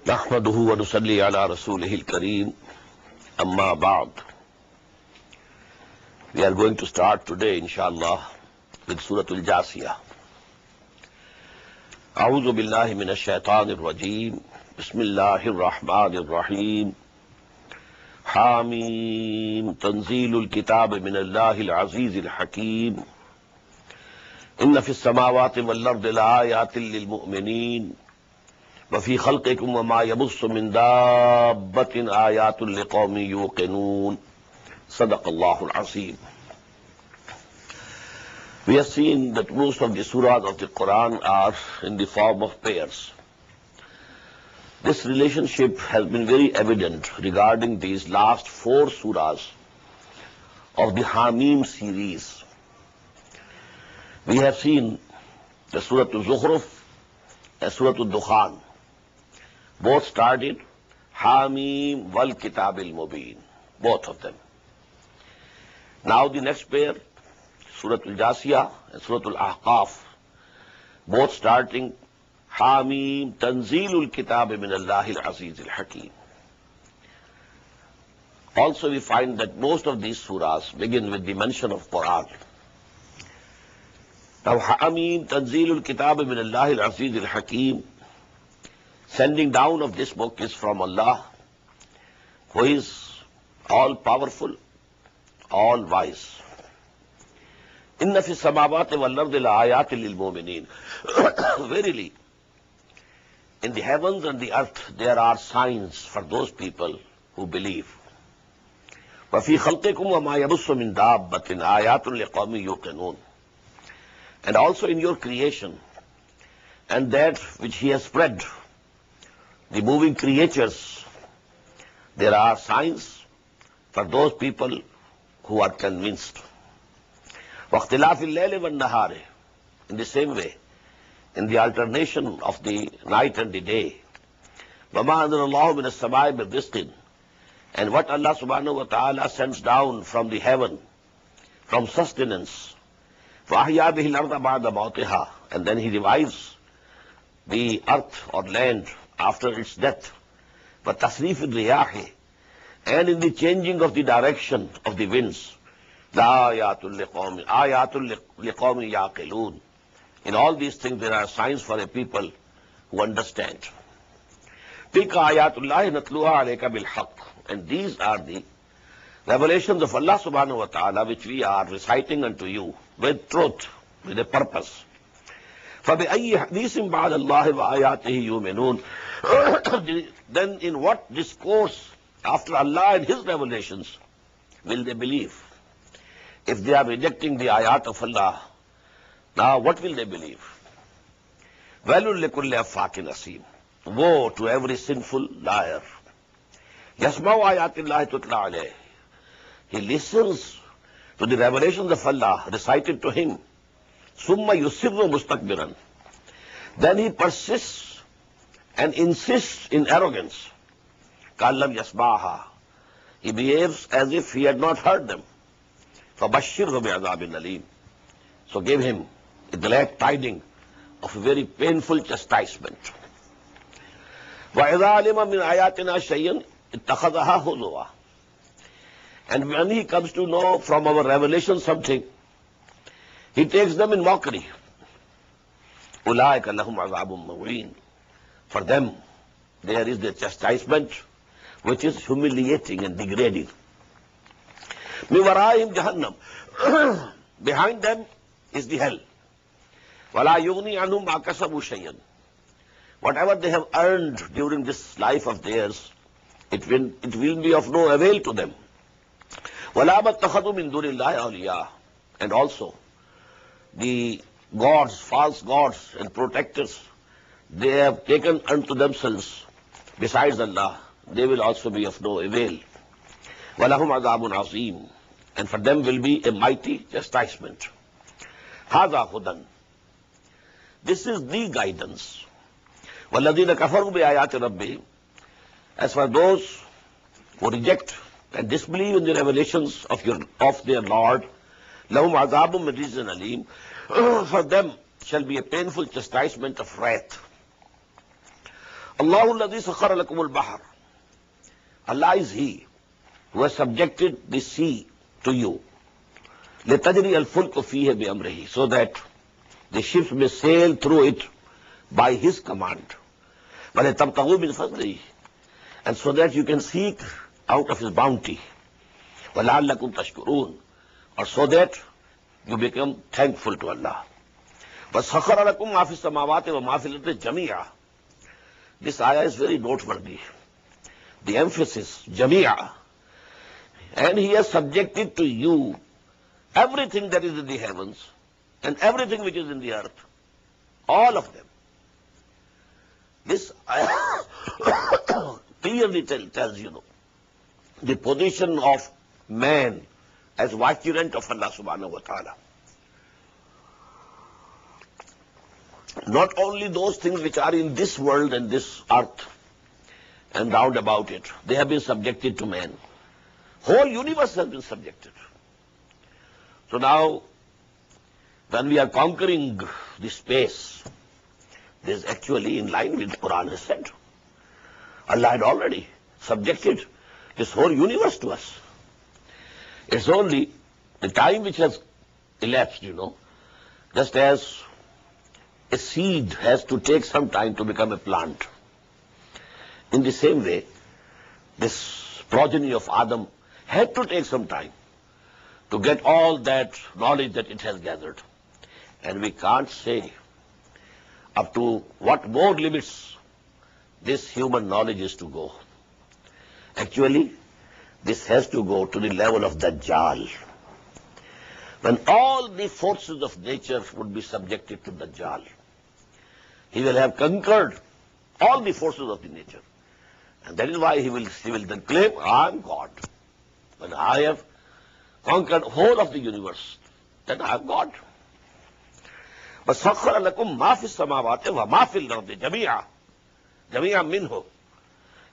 نحمده ونصلي على رسوله الكريم أما بعد. We are going to start today inshallah with Surah Al-Jasiyah. أعوذ بالله من الشيطان الرجيم. بسم الله الرحمن الرحيم. حاميم تنزيل الكتاب من الله العزيز الحكيم. إن في السماوات والأرض لآيات للمؤمنين وفي خلقكم وما يبث من دابة آيات لقوم يوقنون. صدق الله العظيم. We have seen that most of the surahs of the Quran are in the form of pairs. This relationship has been very evident regarding these last 4 surahs of the Hamim series. We have seen the Surah Al-Zukhruf and Surah Al-Dukhan. Both started Hamim wal Kitab al-Mubin, both of them. Now the next pair, Surah Al-Jasiyah and Surah Al-Ahqaf, both starting Hamim Tanzilul Kitab min Allahil Aziz al-Hakim. Also we find that most of these surahs begin with the mention of Quran. Now Hamim Tanzilul Kitab min Allahil Aziz al-Hakim, sending down of this book is from Allah, who is all powerful, all wise. Inna fi samawati wal ardi la ayatin lil mu'minin. Verily, in the heavens and the earth there are signs for those people who believe. Wa fi khalqikum wa ma yabussu min dabbatin ayatun liqawmin yuqinun. And also in your creation and that which He has spread, the moving creatures, there are signs for those people who are convinced. وَاخْتِلَافِ اللَّيْلِ وَالنَّهَارِ. In the same way, in the alternation of the night and the day. وَمَا أَنزَلَ اللَّهُ مِنَ السَّمَاءِ بِالرِّزْقٍ. And what Allah subhanahu wa ta'ala sends down from the heaven, from sustenance. وَأَحْيَا بِهِ الْأَرْضَ بَعْدَ مَوْتِهَا. And then He revives the earth or land after its death. وَتَصْرِيفِ الرِّيَاحِ. And in the changing of the direction of the winds. آيَاتٌ لِقَوْمٍ يَعْقِلُونَ. In all these things there are signs for a people who understand. تِلْكَ آيَاتُ اللَّهِ نَتْلُوهَا عَلَيْكَ بِالْحَقِّ. And these are the revelations of Allah subhanahu wa ta'ala which we are reciting unto you with truth, with a purpose. فَبِأَيِّ حَدِيثٍ بَعْدَ اللَّهِ وَآيَاتِهِ يُؤْمِنُونَ. Then in what discourse after Allah and His revelations will they believe? If they are rejecting the ayat of Allah, now what will they believe? وَيْلٌ لِكُلِّ أَفَّاكٍ أَثِيمٍ. Woe to every sinful liar. يَسْمَعُ آيَاتِ اللَّهِ تُتْلَى عَلَيْهِ. He listens to the revelations of Allah recited to him. ثُمَّ يُصِرُّ مُسْتَكْبِرًا. Then he persists and insists in arrogance. كَأَلَّمْ يَسْمَعْهَا. He behaves as if he had not heard them. فَبَشِّرْهُ بِعَذَابٍ أَلِيمٍ. So give him a glad tidings of a very painful chastisement. وَإِذَا عَلِمَ مِنْ آيَاتِنَا شَيْئًا اتَّخَذَهَا هُزُوًا. And when he comes to know from our revelation something, he takes them in mockery. أُولَٰئِكَ لَهُمْ عَذَابٌ مُّهِينٌ. For them there is the chastisement which is humiliating and degrading. مِنْ وَرَائِهِمْ جَهَنَّمْ. Behind them is the hell. وَلَا يُغْنِي عَنْهُمْ مَا كَسَبُوا شَيْئًا. Whatever they have earned during this life of theirs, it will be of no avail to them. وَلَا مَتَّخَذُوا مِنْ دُونِ اللَّهِ أَوْلِيَاءَ. And also, the gods, false gods and protectors, they have taken unto themselves, besides Allah, they will also be of no avail. وَلَهُمْ عَذَابٌ عَظِيمٌ. And for them will be a mighty chastisement. هَذَا هُدًى. This is the guidance. وَالَّذِينَ كَفَرُوا بِآيَاتِ رَبِّهِمْ. As for those who reject and disbelieve in the revelations of their Lord, لَهُمْ عَذَابٌ مِنْ رِجْزٍ أَلِيمٌ. For them shall be a painful chastisement of wrath. Allahu alladhi sakhara lakum al-bahr. Allah is He who has subjected the sea to you. لِتَجْرِيَ الْفُلْكُ فِيهِ بِأَمْرِهِ, so that the ships may sail through it by His command. وَلِتَبْتَغُوا مِنْ فَضْلِهِ, and so that you can seek out of His bounty. وَلَعَلَّكُمْ تَشْكُرُونَ, or so that you become thankful to Allah. وَسَخَرَ لَكُمْ مَا فِي السَّمَاوَاتِ وَمَا فِي الْأَرْضِ جَمِيعًا. This ayah is very noteworthy. The emphasis, Jami'a. And He has subjected to you everything that is in the heavens and everything which is in the earth. All of them. This ayah clearly tells you the position of man as vicegerent of Allah subhanahu wa ta'ala. Not only those things which are in this world and this earth and round about it, they have been subjected to man. Whole universe has been subjected. So now, when we are conquering the space, this is actually in line with Quran has said. Allah had already subjected this whole universe to us. It's only the time which has elapsed, just as a seed has to take some time to become a plant. In the same way, this progeny of Adam had to take some time to get all that knowledge that it has gathered. And we can't say up to what more limits this human knowledge is to go. Actually, this has to go to the level of Dajjal. When all the forces of nature would be subjected to Dajjal, he will have conquered all the forces of the nature. And that is why he will then claim, I am God. When I have conquered whole of the universe, then I am God. وَسَخَّرَ لَكُمْ مَا فِي السَّمَاوَاتِ وَمَا فِي الْأَرْضِ جَمِيعًا مِنْهُ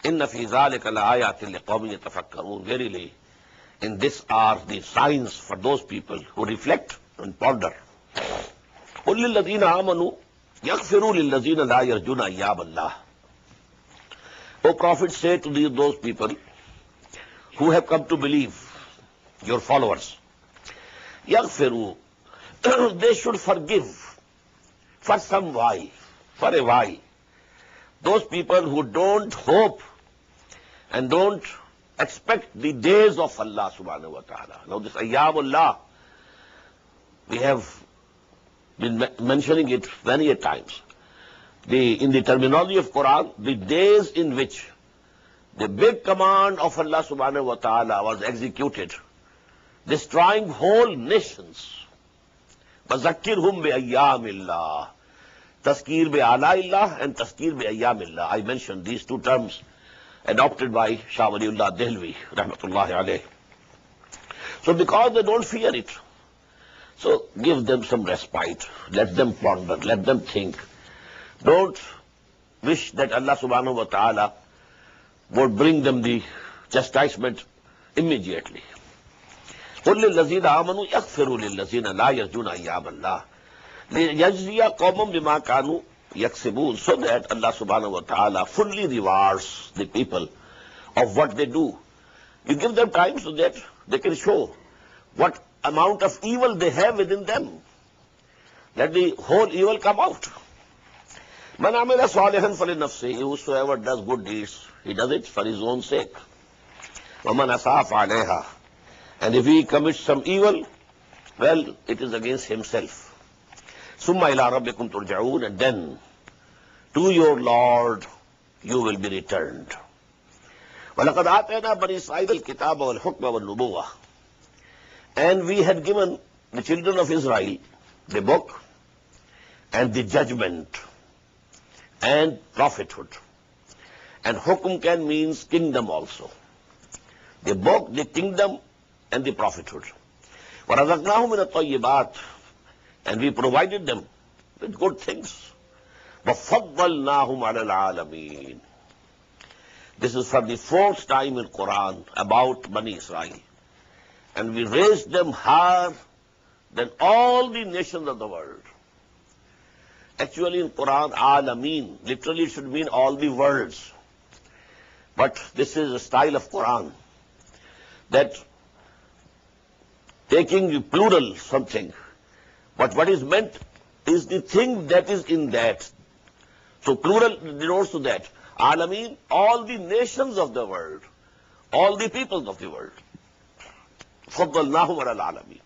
إِنَّ فِي ذَلِكَ لَآيَاتٍ لِقَوْمٍ يَتَفَكَّرُونَ. Verily, in this are the signs for those people who reflect and ponder. قُلْ لِلَّذِينَ آمَنُوا يَغْفِرُوا لِلَّذِينَ لَا يَرْجُونَ أَيَّامَ اللَّهِ. O Prophet, say to those people who have come to believe, your followers, يَغْفِرُوا, they should forgive for some while, for a while. Those people who don't hope and don't expect the days of Allah subhanahu wa ta'ala. Now this Ayyamullah, we have been mentioning it many a times. In the terminology of Quran, the days in which the big command of Allah subhanahu wa ta'ala was executed, destroying whole nations. وَذَكِّرْهُمْ بِأَيَّامِ اللَّهِ. Tazkir bi-ala'illah and tazkir bi-ayyamillah. I mentioned these two terms adopted by Shah Waliullah Dehlvi, rahmatullahi alayh. So because they don't fear it, so give them some respite. Let them ponder, let them think. Don't wish that Allah subhanahu wa ta'ala would bring them the chastisement immediately. قُلْ لِلَّذِينَ آمَنُوا يَغْفِرُوا لِلَّذِينَ لَا يَرْجُونَ أَيَّامَ اللَّهِ لِيَجْزِيَ قَوْمًا بِمَا كَانُوا يَكْسِبُونَ, so that Allah subhanahu wa ta'ala fully rewards the people of what they do. You give them time so that they can show what amount of evil they have within them. Let the whole evil come out. مَنْ عَمِلَ صَالِحًا فَلِنَفْسِهِ. Whosoever does good deeds, he does it for his own sake. وَمَنْ أَسَاءَ فَعَلَيْهَا. And if he commits some evil, well, it is against himself. ثُمَّ إِلَىٰ رَبِّكُمْ تُرْجَعُونَ. And then to your Lord you will be returned. وَلَقَدْ آتَيْنَا بَنِي إِسْرَائِيلَ الْكِتَابَ وَالْحُكْمَ وَالنُّبُوَّةَ. And we had given the children of Israel the book and the judgment and prophethood. And hukum can means kingdom also. The book, the kingdom, and the prophethood. وَرَزَقْنَاهُمْ مِنَ الطَّيِّبَاتِ. And we provided them with good things. وَفَضَّلْنَاهُمْ عَلَى الْعَالَمِينَ. This is for the fourth time in Quran about Bani Israel. And we raised them higher than all the nations of the world. Actually in Quran, Alameen, literally it should mean all the worlds. But this is a style of Quran, that taking plural something, but what is meant is the thing that is in that. So plural denotes to that. Alameen, all the nations of the world, all the peoples of the world. فَضَّلْنَاهُمْ عَلَى الْعَالَمِينَ.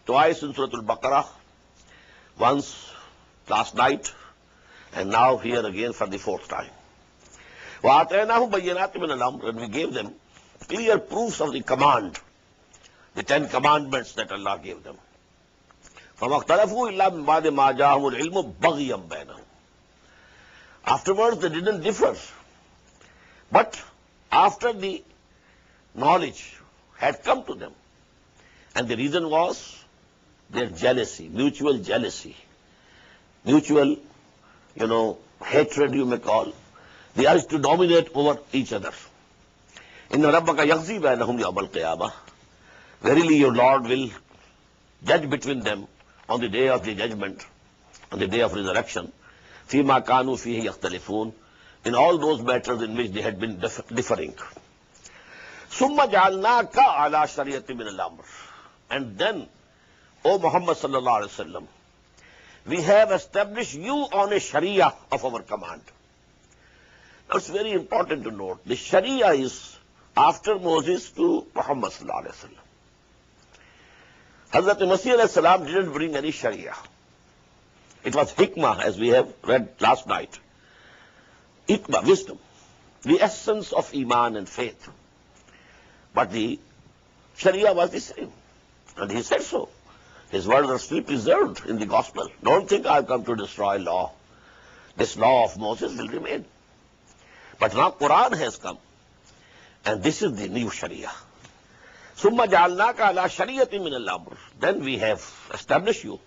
Twice in Surah Al-Baqarah, once last night, and now here again for the fourth time. وَآتَيْنَاهُمْ بَيِّنَاتٍ مِنَ الْأَمْرِ, and we gave them clear proofs of the command, the 10 commandments that Allah gave them. فَمَا اخْتَلَفُوا إِلَّا مِنْ بَعْدِ مَا جَاءَهُمُ الْعِلْمُ بَغْيًا بَيْنَهُمْ. Afterwards they didn't differ, but after the knowledge had come to them, and the reason was their jealousy, mutual hatred you may call, the urge to dominate over each other. Inna rabbaka yaghzi bainahum yawmal qiyamah. Verily your Lord will judge between them on the day of the judgment, on the day of resurrection. Fima kanu fihi yakhtalifun, in all those matters in which they had been differing. Summa ja'alnaka ala shari'ati min al-amr. And then, O Muhammad sallallahu alaihi wasallam, we have established you on a sharia of our command. Now it's very important to note, the sharia is after Moses to Muhammad sallallahu alaihi wasallam. Hazrat Masih alayhi salam didn't bring any sharia. It was hikmah, as we have read last night. Hikmah, wisdom, the essence of iman and faith. But the sharia was the same. And he said so. His words are still preserved in the gospel. Don't think I've come to destroy law. This law of Moses will remain. But now Quran has come. And this is the new sharia. Summa ja'alnaka ala shari'atin min al-amr. Then we have established you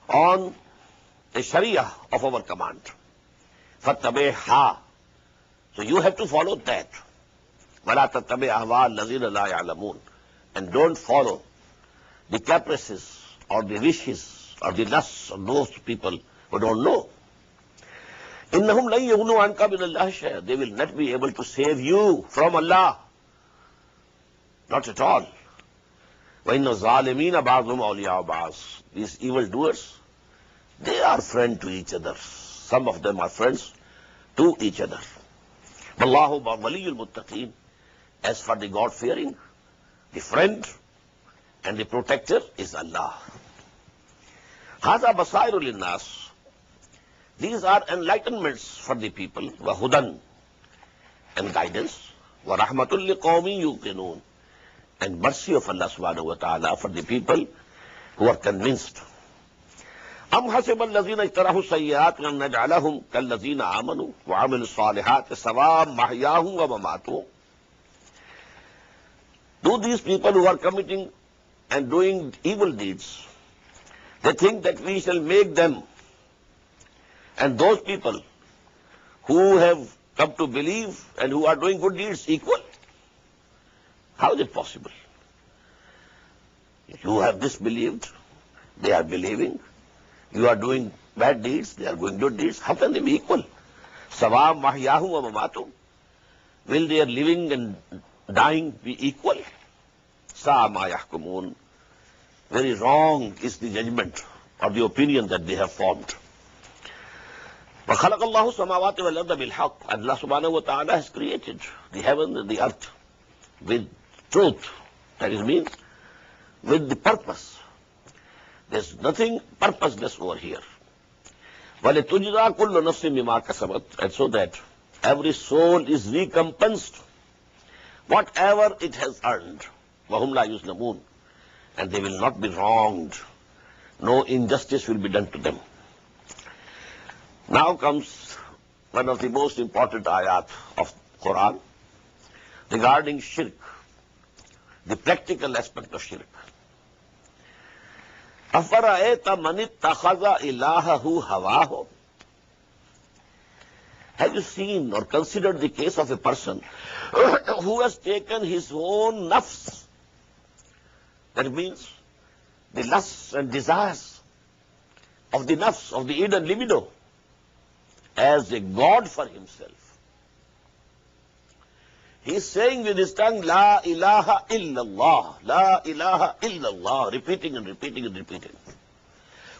on a sharia of our command. Fattabi'ha. So you have to follow that. وَلَا تَتَّبِعْ أَهْوَاءَ الَّذِينَ لَا يَعْلَمُونَ. And don't follow the caprices or the wishes or the lusts of those people who don't know. إِنَّهُمْ لَن يُغْنُوا عَنْكَ مِنَ اللَّهِ شَيْئًا. They will not be able to save you from Allah. Not at all. وَإِنَّ الظَّالِمِينَ بَعْضُهُمْ أَوْلِيَاءُ بَعْضٍ. These evildoers, they are friends to each other. Some of them are friends to each other. وَاللَّهُ وَلِيُّ الْمُتَّقِينَ. As for the God-fearing, the friend and the protector is Allah. هَذَا بَصَائِرُ لِلنَّاسِ. These are enlightenments for the people. وَهُدًى, and guidance. وَرَحْمَةٌ لِقَوْمٍ يُوقِنُونَ, and mercy of Allah subhanahu wa ta'ala for the people who are convinced. أَمْ حَسِبَ الَّذِينَ اجْتَرَحُوا السَّيِّئَاتِ أَن نَّجْعَلَهُمْ كَالَّذِينَ آمَنُوا وَعَمِلُوا الصَّالِحَاتِ سَوَاءً مَحْيَاهُمْ وَمَمَاتُهُمْ. Do these people who are committing and doing evil deeds, they think that we shall make them and those people who have come to believe and who are doing good deeds equal? How is it possible? You have disbelieved, they are believing. You are doing bad deeds, they are doing good deeds. How can they be equal? Sawa mahyahu wa mamatu. Will their living and dying be equal? Sa ma yahkumun. Very wrong is the judgment or the opinion that they have formed. وَخَلَقَ اللَّهُ السَّمَاوَاتِ وَالْأَرْضَ بِالْحَقِّ. Allah subhanahu wa ta'ala has created the heaven and the earth with truth. That is means with the purpose. There's nothing purposeless over here. وَلِتُجْزَى كُلُّ نَفْسٍ بِمَا كَسَبَتْ. And so that every soul is recompensed whatever it has earned. وَهُمْ لَا يُظْلَمُونَ. And they will not be wronged. No injustice will be done to them. Now comes one of the most important ayat of Quran regarding shirk, the practical aspect of shirk. أَفَرَأَيْتَ مَنِ اتَّخَذَ إِلَٰهَهُ هَوَاهُ. Have you seen or considered the case of a person who has taken his own nafs? That means the lusts and desires of the nafs, of the id and libido, as a god for himself. He is saying with his tongue, La ilaha illallah, La ilaha illallah, repeating and repeating and repeating.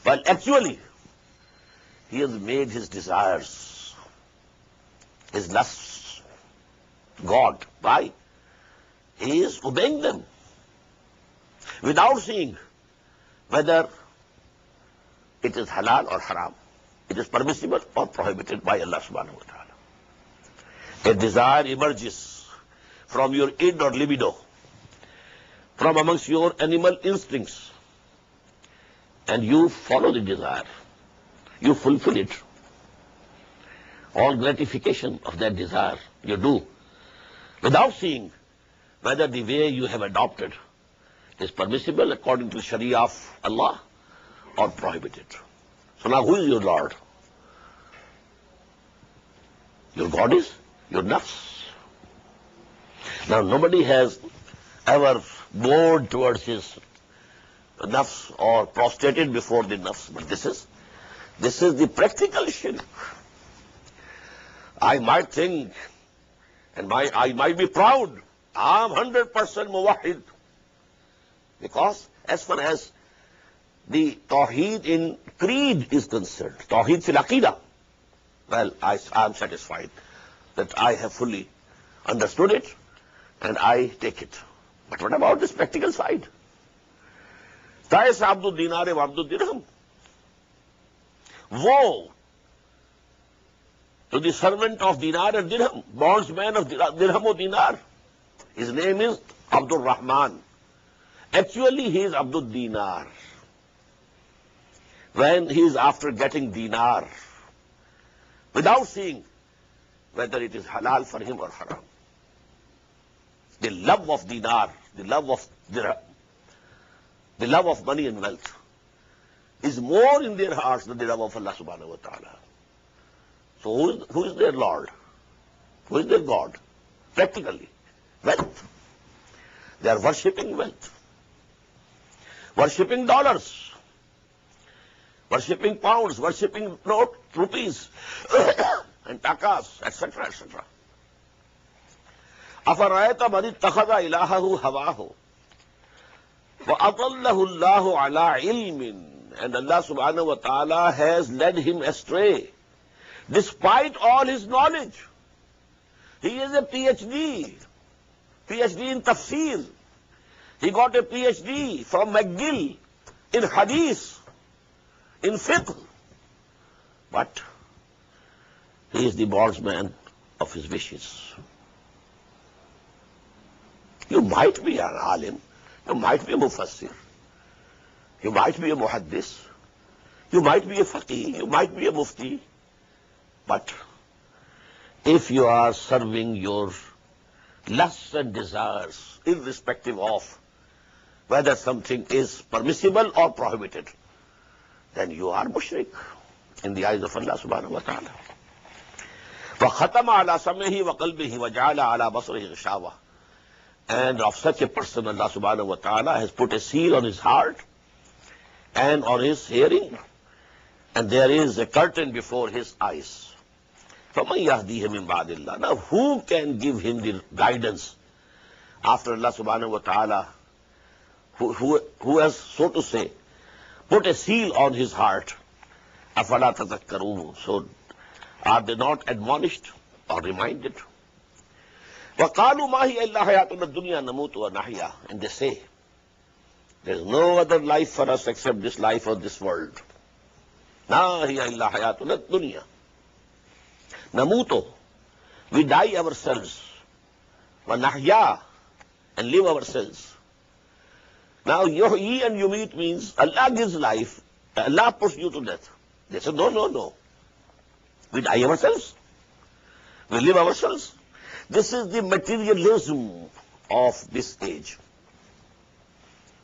But actually, he has made his desires, his lusts, God. Why? He is obeying them without seeing whether it is halal or haram. It is permissible or prohibited by Allah subhanahu wa ta'ala. A desire emerges from your id or libido, from amongst your animal instincts, and you follow the desire. You fulfill it. All gratification of that desire you do without seeing whether the way you have adopted is permissible according to the Sharia of Allah or prohibited. So now who is your Lord? Your God is your nafs. Now nobody has ever bowed towards his nafs or prostrated before the nafs, but this is the practical shirk. I might think, and I might be proud, I'm 100% muwahid. Because as far as the tawheed in creed is concerned, tawheed fil aqidah, well, I am satisfied that I have fully understood it and I take it. But what about this practical side? Ta'is abdul dinar wa abdul dirham. Woe to the servant of dinar and dirham, bondsman of dirham or dinar. His name is Abdul Rahman. Actually, he is Abdul Dinar. When he is after getting dinar, without seeing whether it is halal for him or haram. The love of dinar, the love of dirham, the love of money and wealth is more in their hearts than the love of Allah subhanahu wa ta'ala. So who is their Lord? Who is their God? Practically, wealth. They are worshipping wealth, worshipping dollars, worshipping pounds, worshipping rupees, and takas, etc., etc. أَفَرَأَيْتَ مَنِ اتَّخَذَ إِلَٰهَهُ هَوَاهُ وَأَضَلَّهُ اللَّهُ عَلَىٰ عِلْمٍ. And Allah subhanahu wa ta'ala has led him astray, despite all his knowledge. He is a PhD in tafsir. He got a PhD from McGill in hadith, in fiqh. But he is the bondsman of his wishes. You might be an alim, you might be a mufassir, you might be a muhaddis, you might be a faqih, you might be a mufti, but if you are serving your lusts and desires, irrespective of whether something is permissible or prohibited, then you are mushrik in the eyes of Allah subhanahu wa ta'ala. وَخَتَمَ عَلَى سَمْعِهِ وَقَلْبِهِ وَجَعَلَ عَلَى بَصَرِهِ غِشَاوَةً. And of such a person, Allah subhanahu wa ta'ala has put a seal on his heart and on his hearing, and there is a curtain before his eyes. فَمَنْ يَهْدِيهِ مِنْ بَعْدِ اللَّهِ. Now who can give him the guidance after Allah subhanahu wa ta'ala, who has, so to say, put a seal on his heart? أَفَلَا تَذَكَّرُونَ. So are they not admonished or reminded? وَقَالُوا مَا هِيَ إِلَّا حَيَاتُنَا الدُّنْيَا نَمُوتُ وَنَحْيَا. And they say, there is no other life for us except this life of this world. مَا هِيَ إِلَّا حَيَاتُنَا الدُّنْيا نَمُوتُ. We die ourselves. وَنَحْيَا. And live ourselves. Now, yuhyi and yumit means Allah gives life, Allah puts you to death. They said, no. We die ourselves. We live ourselves. This is the materialism of this age.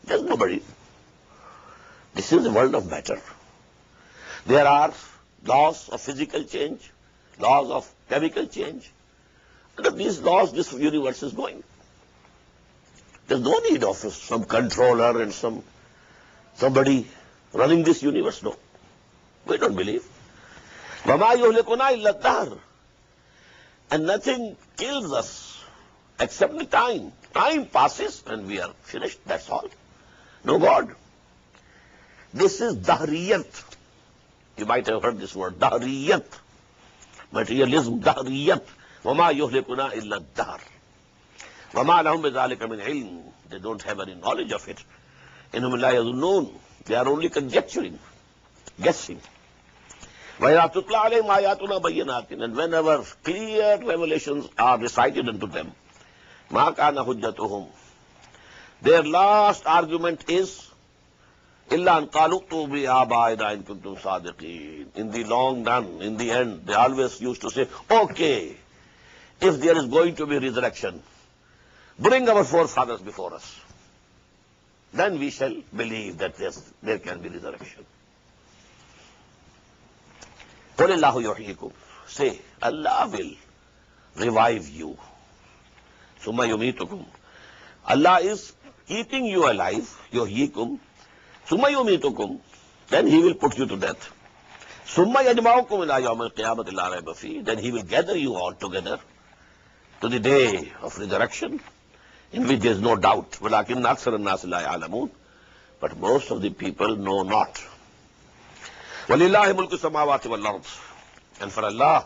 There's nobody. This is the world of matter. There are laws of physical change, laws of chemical change. Under these laws, this universe is going. There's no need of some controller and somebody running this universe, no. We don't believe. وَمَا يُهْلِكُنَا إِلَّا الدَّهْرُ. And nothing kills us except the time. Time passes and we are finished. That's all. No God. This is dahriyat. You might have heard this word, dahriyat. Materialism, dahriyat. وَمَا يُهْلِكُنَا إِلَّا الدَّهْرُ. وَمَا لَهُمْ بِذَلِكَ مِنْ عِلْمٍ. They don't have any knowledge of it. إِنْهُمْ لَا يَظُنُّونَ. They are only conjecturing, guessing. وَإِذَا تُتْلَى عَلَيْهِمْ آيَاتُنَا بَيِّنَاتٍ. And whenever clear revelations are recited unto them, مَا كَانَ حُجَّتُهُمْ. Their last argument is, إِلَّا أَنْ قَالُوا ائْتُوا بِآبَائِنَا إِن كُنتُمْ صَادِقِينَ. In the long run, in the end, they always used to say, okay, if there is going to be resurrection, bring our forefathers before us. Then we shall believe that there can be resurrection. قُلِ اللَّهُ يُحْيِيكُمْ. Say, Allah will revive you. ثُمَّ يُمِيتُكُمْ. Allah is keeping you alive, يُحْيِيكُمْ. ثُمَّ يُمِيتُكُمْ. Then He will put you to death. ثُمَّ يَجْمَعُكُمْ إِلَى يَوْمِ الْقِيَامَةِ لَا رَيْبَ فِيهِ. Then He will gather you all together to the day of resurrection, in which there is no doubt. وَلَكِنَّ أَكْثَرَ النَّاسِ لَا يَعْلَمُونَ. But most of the people know not. وَلِلَّهِ مُلْكُ السَّمَاوَاتِ وَالْأَرْضِ. And for Allah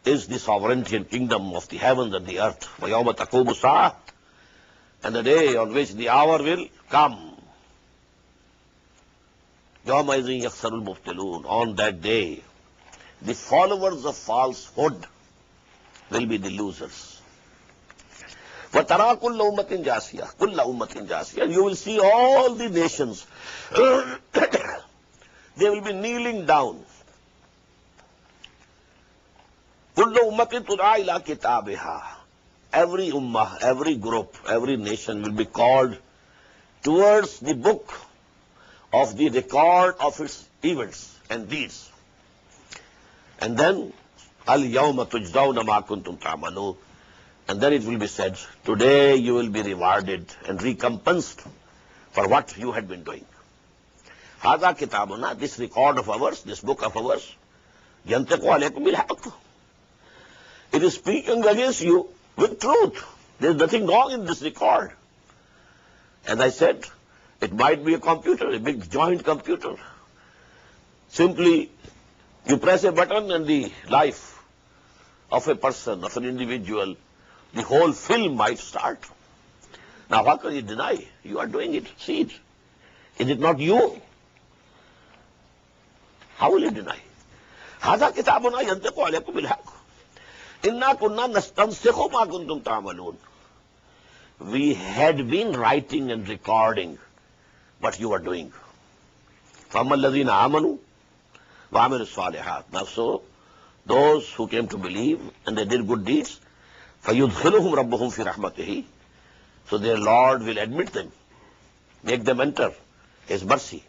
is the sovereignty and kingdom of the heavens and the earth. وَيَوْمَ تَقُومُ السَّاعَةُ. And the day on which the hour will come. يَوْمَئِذٍ يَخْسَرُ الْمُبْطِلُونَ. On that day, the followers of falsehood will be the losers. وَتَرَى كُلَّ أُمَّةٍ جَاسِيَةٍ. كُلَّ أُمَّةٍ جَاسِيَةٍ. You will see all the nations. They will be kneeling down. كُلُّ أُمَّةٍ تُدْعَى إِلَى كِتَابِهَا. Every ummah, every group, every nation will be called towards the book of the record of its events and deeds. And then, الْيَوْمَ تُجْزَوْنَ مَا كُنْتُمْ تَعْمَلُونَ. And then it will be said, today you will be rewarded and recompensed for what you had been doing. هذا كتابنا, this record of ours, this book of ours, ينطق عليكم بالحق. It is speaking against you with truth. There is nothing wrong in this record. As I said, it might be a computer, a big joint computer. Simply, you press a button and the life of a person, of an individual, the whole film might start. Now, how can you deny? You are doing it. See it. Is it not you? How will you deny? هذا كتابنا ينطق عليكم بالحق. إنا كنا نستنسخ ما كنتم تعملون. We had been writing and recording what you were doing. فأما الذين آمنوا وعملوا الصالحات. Now so, those who came to believe and they did good deeds, فيدخلهم ربهم في رحمته. So their Lord will admit them, make them enter His mercy.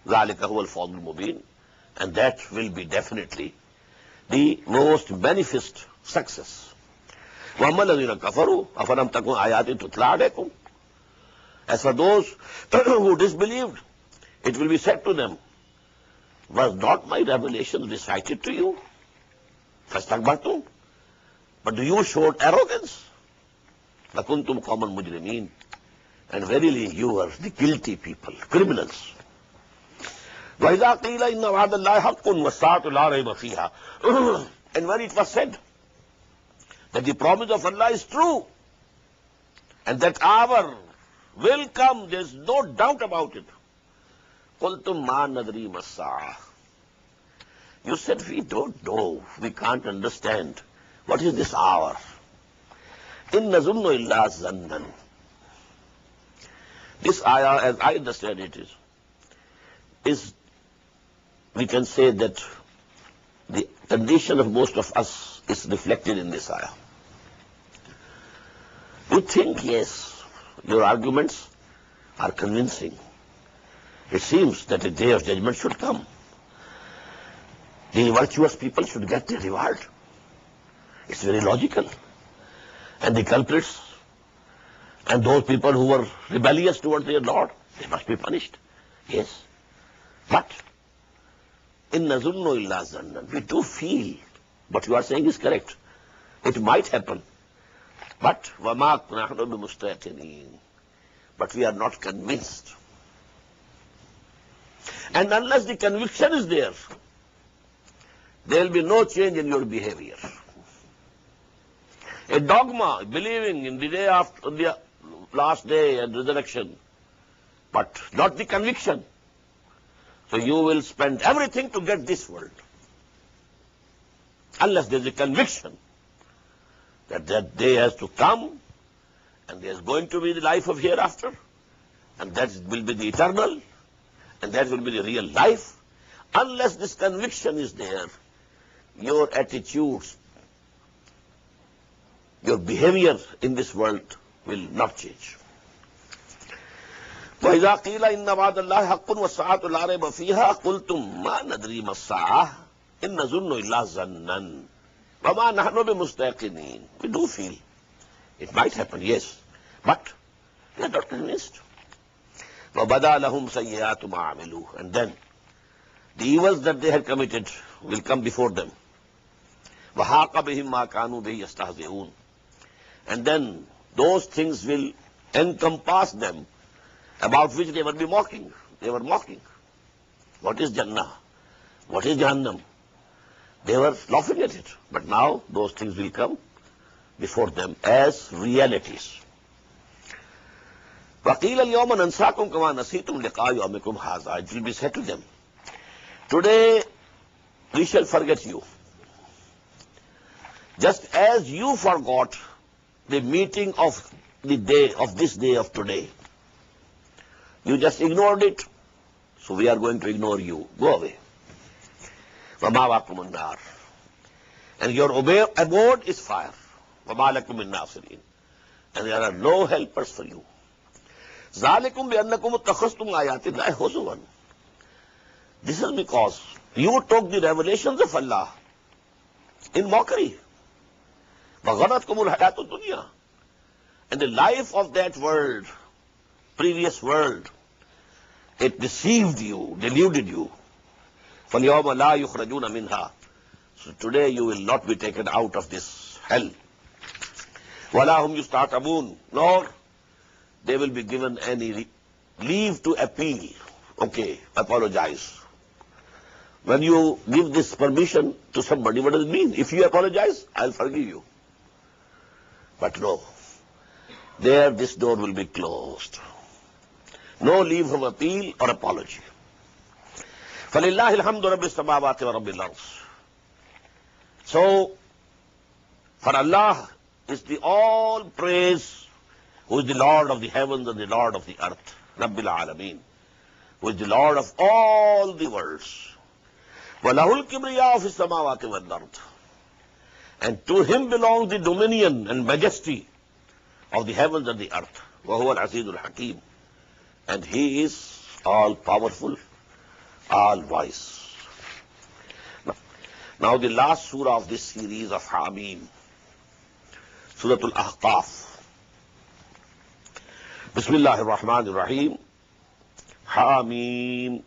ذلك هو الفضل المبين. And that will be definitely the most manifest success. وَأَمَّا الَّذِينَ كَفَرُوا أَفَلَمْ تَكُنْ آيَاتِي تُتْلَى عَلَيْكُمْ. As for those who disbelieved, it will be said to them, was not my revelation recited to you? فَاسْتَكْبَرْتُمْ. But you showed arrogance. لَكُنْتُمْ قَوْمًا مُجْرِمِينَ. And verily you are the guilty people, criminals. وَإِذَا قِيلَ إِنَّ وَعْدَ اللَّهِ حَقٌّ وَالسَّاعَةُ لَا رَيْبَ فِيهَا. And when it was said that the promise of Allah is true and that hour will come, there is no doubt about it. قُلْتُمْ مَا نَدْرِي مَا السَّاعَةُ. You said, we don't know, we can't understand. What is this hour? إِن نَظُنُّ إِلَّا ظَنًّا. This ayah, as I understand it, is we can say that the condition of most of us is reflected in this ayah. You think, yes, your arguments are convincing. It seems that a day of judgment should come. The virtuous people should get their reward. It's very logical. And the culprits and those people who were rebellious towards their Lord, they must be punished. Yes. But In nazunnu illa zannan. We do feel. What you are saying is correct. It might happen. But وَمَا نَحْنُ بِمُسْتَيْقِنِينَ. But we are not convinced. And unless the conviction is there will be no change in your behavior. A dogma, believing in the day after the last day and resurrection, but not the conviction. So you will spend everything to get this world. Unless there is a conviction that that day has to come, and there is going to be the life of hereafter, and that will be the eternal, and that will be the real life. Unless this conviction is there, your attitudes, your behavior in this world will not change. وَإِذَا قِيلَ إِنَّ وَعْدَ اللَّهِ حَقٌّ وَالسَّاعَةُ لَا رَيْبَ فِيهَا قُلْتُمْ مَا نَدْرِي مَا السَّاعَةُ إِن نَظُنُّ إِلَّا ظَنًّا وَمَا نَحْنُ بِمُسْتَيْقِنِينَ. We do feel it might happen, yes, but we are not convinced. وَبَدَا لَهُمْ سَيِّئَاتُ مَا عَمِلُوا. And then the evils that they had committed will come before them. وَحَاقَ بِهِمْ مَا كَانُوا بِهِ يَسْتَهْزِئُونَ. And then those things will encompass them about which they will be mocking. They were mocking. What is Jannah? What is Jahannam? They were laughing at it. But now those things will come before them as realities. وَقِيلَ الْيَوْمَ نَنْسَاكُمْ كَمَا نَسِيتُمْ لِقَاءَ يَوْمِكُمْ هَذَا. It will be said to them, today we shall forget you, just as you forgot the meeting of the day, of this day of today. You just ignored it, so we are going to ignore you. Go away. وَمَأْوَاكُمُ النَّارُ. And your abode is fire. وَمَا لَكُم مِّن نَّاصِرِينَ. And there are no helpers for you. ذَلِكُمْ بِأَنَّكُمْ اتَّخَذْتُمْ آيَاتِ اللَّهِ هُزُوًا. This is because you took the revelations of Allah in mockery. وَغَرَتْكُمُ الْحَيَاةُ الدُّنْيَا. And the life of that world, previous world, it deceived you, deluded you. فَالْيَوْمَ لَا يُخْرَجُونَ مِنْهَا. So today you will not be taken out of this hell. وَلَا هُمْ يُسْتَعْتَبُونَ. Nor they will be given any leave to appeal. Okay, apologize. When you give this permission to somebody, what does it mean? If you apologize, I'll forgive you. But no, there this door will be closed. No leave of appeal or apology. فَلِلَّهِ الْحَمْدُ رَبِّ السَّمَاوَاتِ وَرَبِّ الْأَرْضِ. So, for Allah is the all praise, who is the Lord of the heavens and the Lord of the earth, Rabbil Alameen, who is the Lord of all the worlds. وَلَهُ الْكِبْرِيَاءُ فِي السَّمَاوَاتِ وَالْأَرْضِ. And to him belongs the dominion and majesty of the heavens and the earth. وَهُوَ الْعَزِيزُ الْحَكِيمُ. And he is all powerful, all wise. Now the last surah of this series of Hamim, Surah Al-Ahqaf. Bismillah ar-Rahman ar-Rahim. Hamim.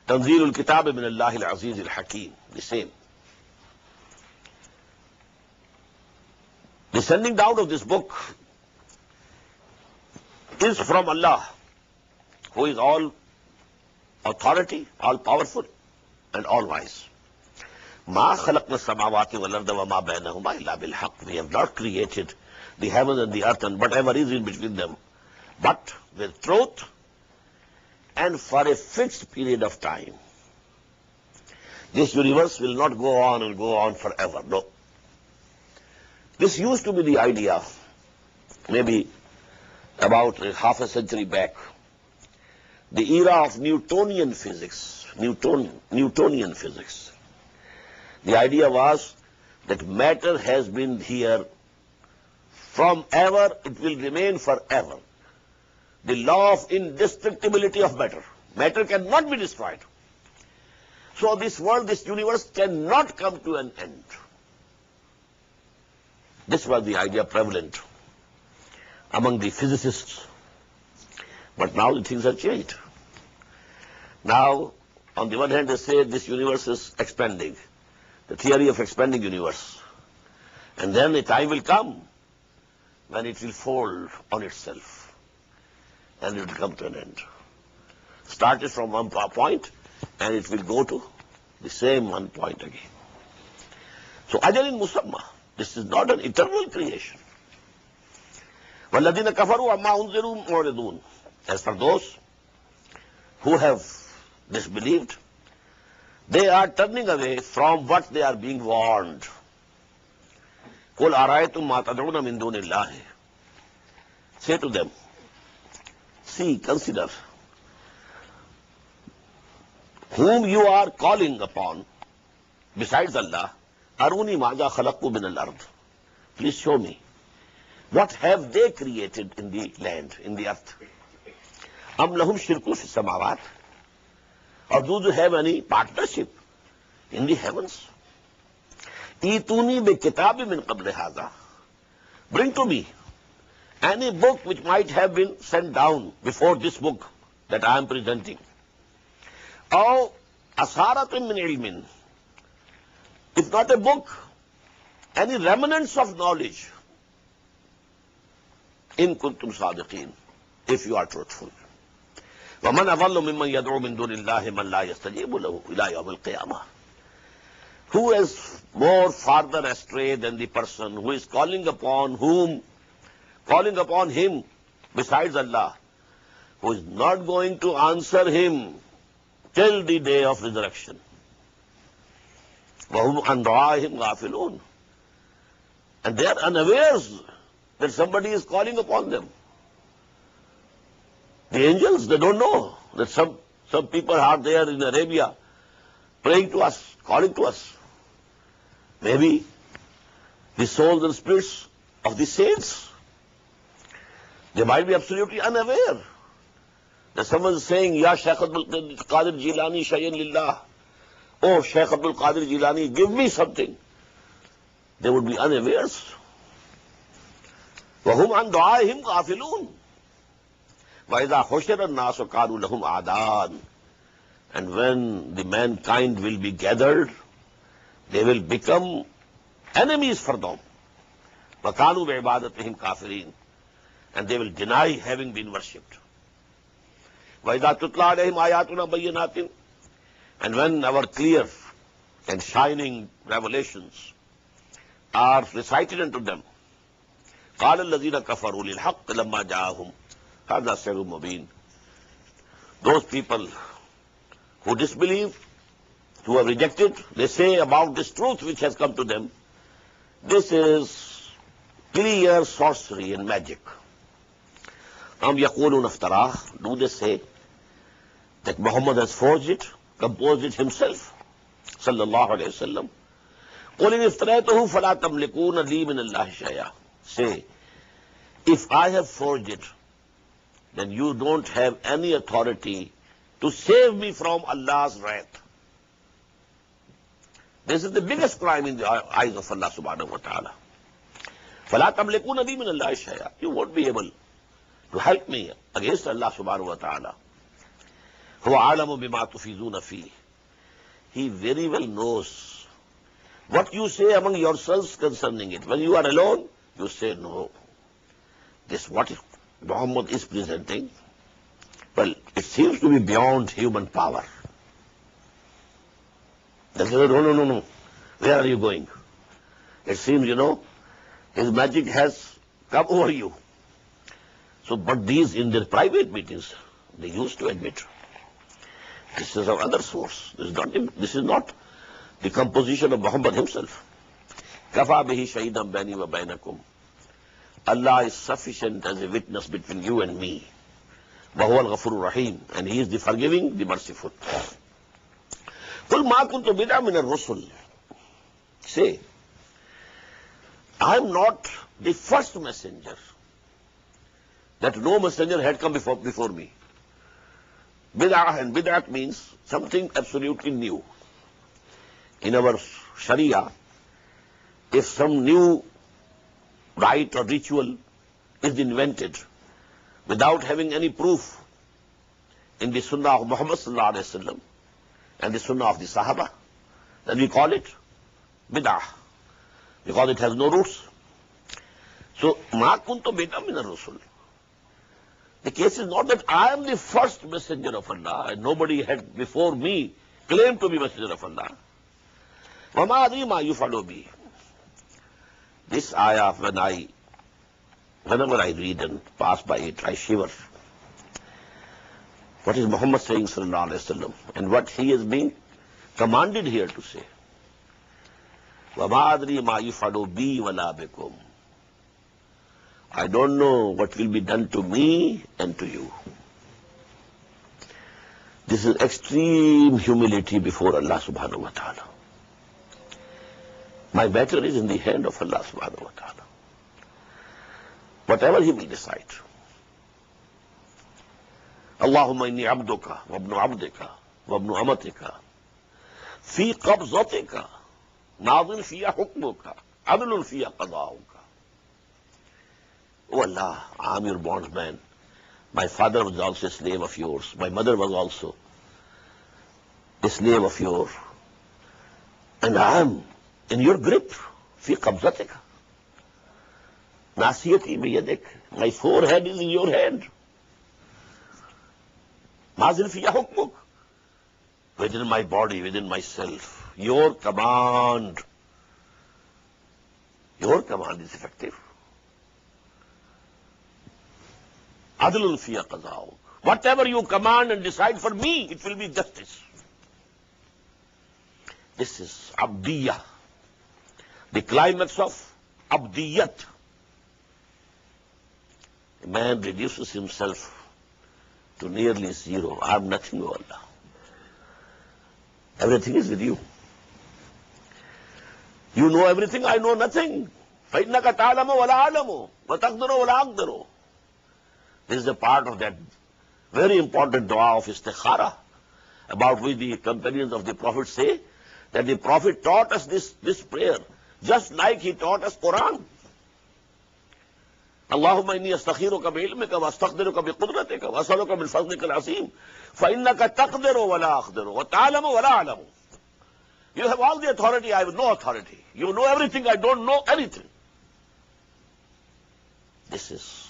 Tanzeel al-Kitab min Allah al-Aziz al-Hakim. The same. The sending down of this book is from Allah, who is all authority, all powerful, and all wise. مَا خَلَقْنَا السَّمَاوَاتِ وَالْأَرْضَ وَمَا بَيْنَهُمَا إِلَّا بِالْحَقِّ. We have not created the heaven and the earth and whatever is in between them, but with truth and for a fixed period of time. This universe will not go on and go on forever. No. This used to be the idea maybe about half a century back. The era of Newtonian physics. Newtonian physics. The idea was that matter has been here from ever, it will remain forever. The law of indestructibility of matter. Matter cannot be destroyed. So this world, this universe cannot come to an end. This was the idea prevalent among the physicists. But now the things have changed. Now On the one hand, they say this universe is expanding, the theory of expanding universe. And then a time will come when it will fold on itself and it will come to an end. Started from one point and it will go to the same one point again. So ajalin musamma, this is not an eternal creation. وَالَّذِينَ كَفَرُوا عَمَّا أُنذِرُوا مُعْرِضُونَ. As for those who have disbelieved, they are turning away from what they are being warned. قُلْ أَرَأَيْتُمْ مَا تَدْعُونَ مِن دُونِ اللَّهِ. Say to them, see, consider, whom you are calling upon besides Allah, أَرُونِي مَاذَا خَلَقُوا مِنَ الْأَرْضِ. Please show me, what have they created in the land, in the earth? أَمْ لَهُمْ شِرْكٌ فِي السَّمَاوَاتِ. Or do they have any partnership in the heavens? إِيتُونِي بِكِتَابٍ مِّن قَبْلِ هَذَا. Bring to me any book which might have been sent down before this book that I am presenting. أَوْ أَثَارَةٍ مِّنْ عِلْمٍ. If not a book, any remnants of knowledge. إِن كُنتُمْ صَادِقِينَ, if you are truthful. وَمَنْ أَضَلُّ مِمَّنْ يَدْعُو مِن دُونِ اللَّهِ مَنْ لَا يَسْتَجِيبُ لَهُ إِلَىٰ يَوْمِ الْقِيَامَةِ. Who is more farther astray than the person who is calling upon him besides Allah, who is not going to answer him till the day of resurrection. وَهُمْ عَنْ دُعَائِهِمْ غَافِلُونَ. And they are unawares that somebody is calling upon them. The angels, they don't know that some people are there in Arabia praying to us, calling to us. Maybe the souls and spirits of the saints. They might be absolutely unaware that someone is saying, Ya Shaykh Abdul Qadir Jilani Shayyan Lillah. Oh, Shaykh Abdul Qadir Jilani, give me something. They would be unawares. وَهُمْ عَنْ دُعَائِهِمْ غَافِلُونَ. وَإِذَا حُشِرَ النَّاسُ كَانُوا لَهُمْ أَعْدَاءً. And when the mankind will be gathered, they will become enemies for them. وَكَانُوا بِعِبَادَتِهِمْ كَافِرِينَ. And they will deny having been worshipped. وَإِذَا تُتْلَى عَلَيْهِمْ آيَاتُنَا بَيِّنَاتٍ. And when our clear and shining revelations are recited unto them, قَالَ الَّذِينَ كَفَرُوا لِلْحَقِّ لَمَّا جَاءَهُمْ هَذَا سِحْرٌ مُبِينٌ. Those people who disbelieve, who have rejected, they say about this truth which has come to them, this is clear sorcery and magic. أَمْ يَقُولُونَ افْتَرَاهُ. Do they say that Muhammad has forged it, composed it himself? Sallallahu alayhi wa sallam. قُلْ إِنِ افْتَرَيْتُهُ فَلَا تَمْلِكُونَ لِي مِنَ اللَّهِ شَيْئًا. Say, if I have forged it, then you don't have any authority to save me from Allah's wrath. This is the biggest crime in the eyes of Allah subhanahu wa ta'ala. فَلَا تَمْلِكُونَ لِي مِنَ اللَّهِ شَيْئًا. You won't be able to help me against Allah subhanahu wa ta'ala. هُوَ عَالَمُ بِمَا تُفِيدُونَ فِيهِ. He very well knows what you say among yourselves concerning it. When you are alone, you say, no, this what Muhammad is presenting, well, it seems to be beyond human power. They say, no, where are you going? It seems, his magic has come over you. So, but these in their private meetings, they used to admit, this is our other source. This is not the composition of Muhammad himself. كَفَى بِهِ شَهِيدًا بَيْنِي وَبَيْنَكُمْ. Allah is sufficient as a witness between you and me. وَهُوَ الْغَفُورُ الرَّحِيمُ. And He is the forgiving, the merciful. قُلْ مَا كُنْتُ بِدْعًا مِنَ الرُّسُلِ. Say, I am not the first messenger. That no messenger had come before me. Bid'ah, and bid'at means something absolutely new. In our Sharia, if some new rite or ritual is invented without having any proof in the Sunnah of Muhammad sallallahu alaihi wasallam, and the sunnah of the Sahaba, then we call it bid'ah, because it has no roots. So, ma kuntu bid'ah min ar-rusul. The case is not that I am the first messenger of Allah and nobody had before me claimed to be messenger of Allah. وَمَا أَدْرِي مَا يُفْعَلُ بِي. This ayah, whenever I read and pass by it, I shiver. What is Muhammad saying, sallallahu alayhi wa sallam, and what he is being commanded here to say. وَمَا أَدْرِي مَا يُفْعَلُ بِي وَلَا بِكُمْ. I don't know what will be done to me and to you. This is extreme humility before Allah subhanahu wa ta'ala. My matter is in the hand of Allah subhanahu wa ta'ala. Whatever He will decide. Allahumma inni abduka wa ibnu abdika wa ibnu amatika fi qabzatika nadin fiya hukmuka adlun fiya qada'uka. Oh Allah, I am your bondsman. My father was also a slave of yours. My mother was also a slave of yours. And I am in your grip. Fi qabzatika. Nasiyati biyadik. My forehead is in your hand. Mazil fiya hukmuk. Within my body, within myself. Your command is effective. Adlun fiya qada'uk. Whatever you command and decide for me, it will be justice. This is abdiyah, the climax of abdiyat. A man reduces himself to nearly zero. I am nothing, O Allah. Everything is with you. You know everything, I know nothing. فَإِنَّكَ تَعْلَمُ وَلَا أَعْلَمُ وَتَقْدِرُ وَلَا أَقْدِرُ. This is a part of that very important dua of istikhara, about which the companions of the Prophet say that the Prophet taught us this prayer, just like he taught us Quran. Allahumma inni astakhiruka bi'ilmika wa astaqdiruka biqudratika wa as'aluka min fadlika al-azim fa innaka taqdiru wa la aqdiru wa ta'lamu wa la a'lamu. You have all the authority, I have no authority. You know everything, I don't know anything. This is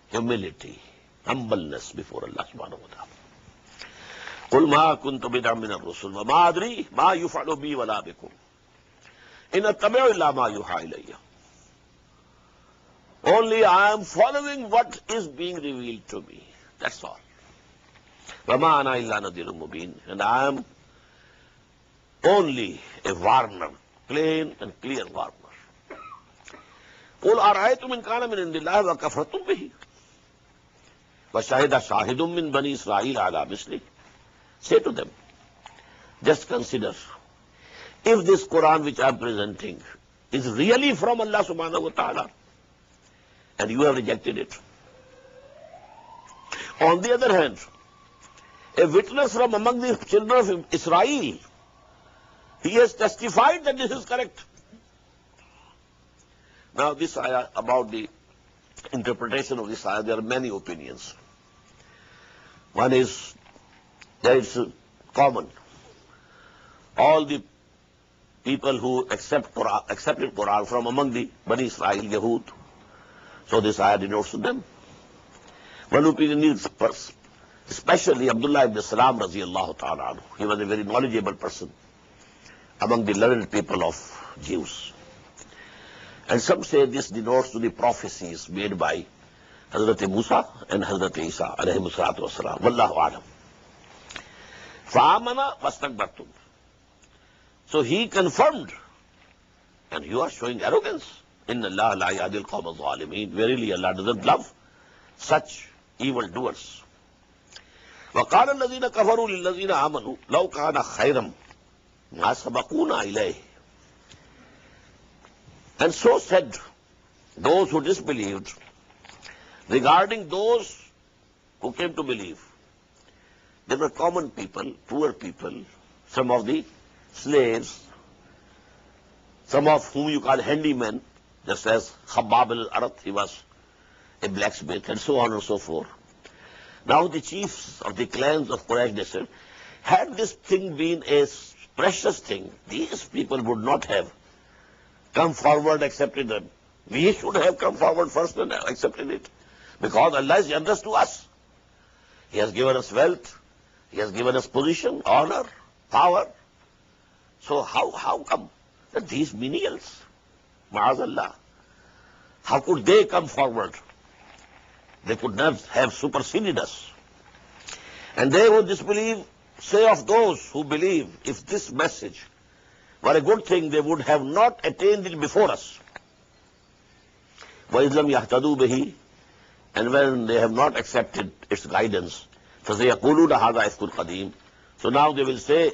humility, humbleness before Allah subhanahu wa ta'ala. قُلْ مَا كُنْتُ بِدْعًا مِنَ الرُّسُلِ وَمَا أَدْرِي مَا يُفْعَلُ بِي وَلَا بِكُمْ إِنْ أَتَّبِعُ إِلَّا مَا يُوحَىٰ إِلَيَّ. Only I am following what is being revealed to me. That's all. وَمَا أَنَا إِلَّا نَذِيرٌ مُبِينٌ. And I am only a warner, plain and clear warner. قُلْ أَرَأَيْتُمْ إِنْ كَانَ مِنْ عِنْدِ اللَّهِ وَكَفَرْتُمْ بِهِ وَشَهِدَ شَاهِدٌ مِّن بَنِي إِسْرَائِيلَ عَلَى مِثْلِهِ. Say to them, just consider, if this Quran which I am presenting is really from Allah subhanahu wa ta'ala, and you have rejected it. On the other hand, a witness from among the children of Israel, he has testified that this is correct. Now this ayah, about the interpretation of this ayah, there are many opinions. One is that it's common. All the people who accepted Quran from among the Bani Israel, Yahud, so this ayah denotes to them. One opinion is, especially Abdullah ibn Salam raziyallahu ta'ala anhu. He was a very knowledgeable person among the learned people of Jews. And some say this denotes to the prophecies made by Hazrat Musa and Hazrat Isa alayhi salatu wasalam. Wallahu alam. Fa'amana wastakbartum. So he confirmed, and you are showing arrogance. Inna Allah la yahdi al-qawm al-zalimin. Verily Allah doesn't love such evildoers. وَقَالَ الَّذِينَ كَفَرُوا لِلَّذِينَ آمَنُوا لَوْ كَانَ خَيْرًا مَا سَبَقُونَا إِلَيْهِ. And so said those who disbelieved regarding those who came to believe. They were common people, poor people, some of the slaves, some of whom you call handymen, just as Khabbab al-Arat, he was a blacksmith, and so on and so forth. Now the chiefs of the clans of Quraysh, they said, Had this thing been a precious thing, these people would not have come forward, accepted them. We should have come forward first and accepted it. Because Allah is generous to us. He has given us wealth. He has given us position, honor, power. So how come that these menials, ma'azallah, how could they come forward? They could not have superseded us. And they who disbelieve say of those who believe, if this message were a good thing, they would have not attained it before us. وَإِذْ لَمْ يَهْتَدُوا بِهِ, and when they have not accepted its guidance, فَسَيَقُولُونَ هَذَا إِفْكٌ قَدِيمٌ, so now they will say,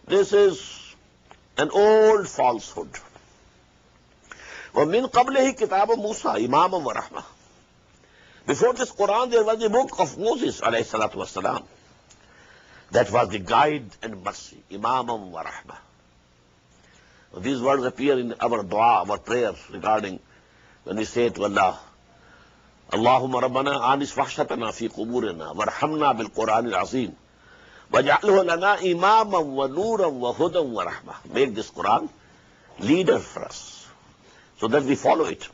this is an old falsehood. وَمِنْ قَبْلِهِ كِتَابُ مُوسَى إِمَامًا وَرَحْمَةً, before this Quran there was the book of Moses alayhi salatu wasalam. That was the guide and mercy, Imamam wa Rahmah. These words appear in our dua, our prayer regarding when we say to Allah, Allahumma Rabbana anis fahshatana fi quburina warhamna bil Quran al-Azim waj'alhu lana imaman wa nuran wa hudan wa rahmah. Make this Quran leader for us so that we follow it.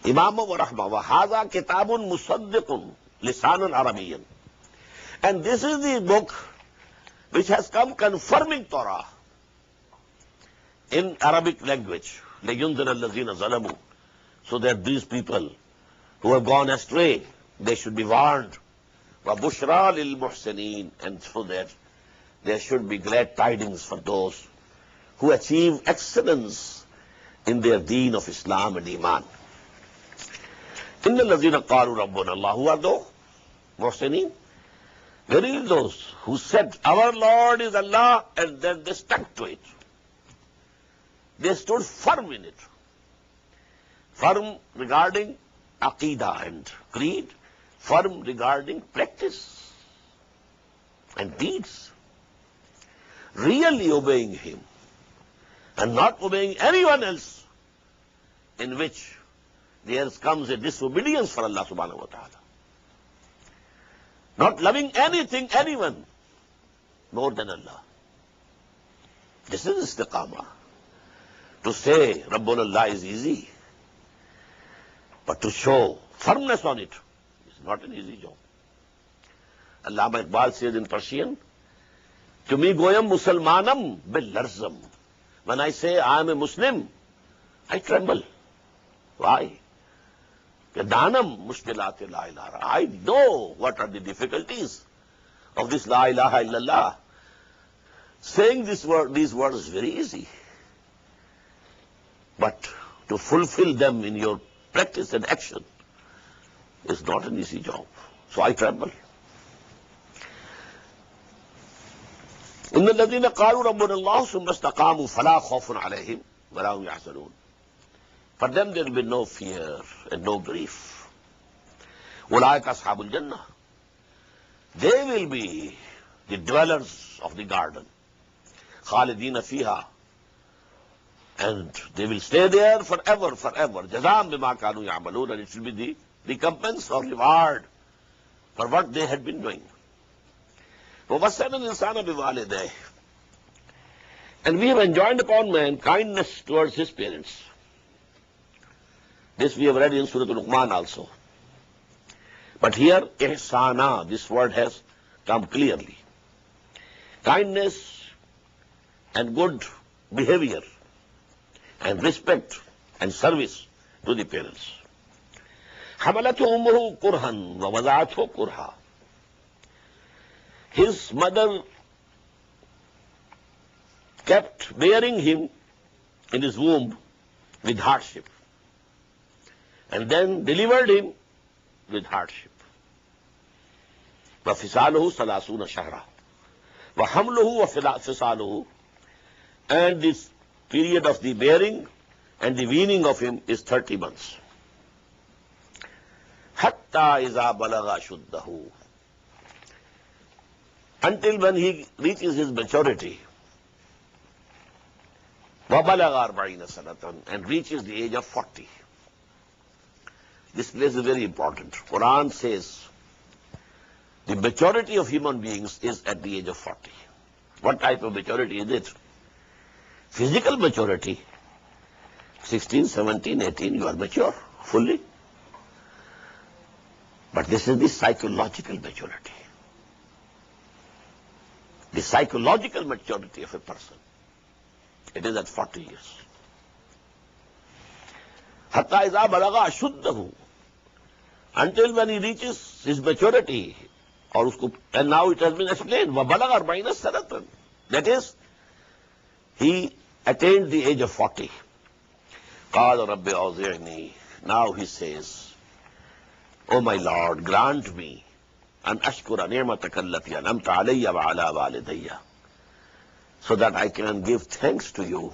Imamam wa Rahmah wa hadha kitabun musaddiqun lisanan Arabiyyan. And this is the book which has come confirming Torah in Arabic language. لَيُنذِرَ الَّذِينَ ظَلَمُوا, so that these people who have gone astray, they should be warned. وَبُشْرَى لِلْمُحْسِنِينَ, and so that there should be glad tidings for those who achieve excellence in their deen of Islam and Iman. إِنَّ الَّذِينَ قَالُوا رَبُّنَا اللَّهُ, who are those? Muhsinin. Verily those who said, our Lord is Allah, and then they stuck to it. They stood firm in it. Firm regarding Aqidah and creed, firm regarding practice and deeds. Really obeying Him and not obeying anyone else, in which there comes a disobedience for Allah subhanahu wa ta'ala. Not loving anything, anyone, more than Allah. This is istiqamah. To say Rabbul Allah is easy, but to show firmness on it is not an easy job. Allama Iqbal says in Persian, Tumi goyam Musalmanam bil larzam. When I say I am a Muslim, I tremble. Why? Danam mushkilati la ilaha. I know what are the difficulties of this la ilaha illallah. Saying these words is very easy. But to fulfill them in your practice and action is not an easy job. So I tremble. إِنَّ الَّذِينَ قَالُوا رَبُّنَا اللَّهُ ثُمَّ اسْتَقَامُوا فَلَا خَوْفٌ عَلَيْهِمْ وَلَا هُمْ يَحْزَنُونَ. For them there will be no fear and no grief. أُولَٰئِكَ أَصْحَابُ الْجَنَّةِ. They will be the dwellers of the garden. خَالِدِينَ فِيهَا. And they will stay there forever, forever. جَزَاءً بِمَا كَانُوا يَعْمَلُونَ. And it will be the recompense or reward for what they had been doing. وَوَصَّيْنَا الْإِنسَانَ بِوَالِدَيْهِ. And we have enjoined upon man kindness towards his parents. This we have read in Surah Al-Luqman also. But here, ihsana, this word has come clearly. Kindness and good behavior and respect and service to the parents. حَمَلَتْهُ أُمُّهُ كُرْهًا وَوَضَعَتْهُ كُرْهًا. His mother kept bearing him in his womb with hardship, and then delivered him with hardship. وَفِصَالُهُ ثَلَاثُونَ شَهْرًا وَحَمْلُهُ وَفِصَالُهُ. And this period of the bearing and the weaning of him is 30 months. حَتَّى إِذَا بَلَغَ شُدَّهُ. Until when he reaches his maturity. وَبَلَغَ 40 سَنَةً. And reaches the age of 40. This place is very important. Quran says The maturity of human beings is at the age of 40. What type of maturity is it? Physical maturity, 16, 17, 18, you are mature fully. But this is the psychological maturity. The psychological maturity of a person, it is at 40 years. Hatta iza balagha ashuddhahu, until when he reaches his maturity, and now it has been explained, وَبَلَغَ أَرْبَعِينَ سَنَةً, that is, he attained the age of 40. قَالَ رَبِّ أَوْزِعْنِي, now he says, O my Lord, grant me an ashkura ni'mataka allati an'amta alayya wa ala walidayya, so that I can give thanks to you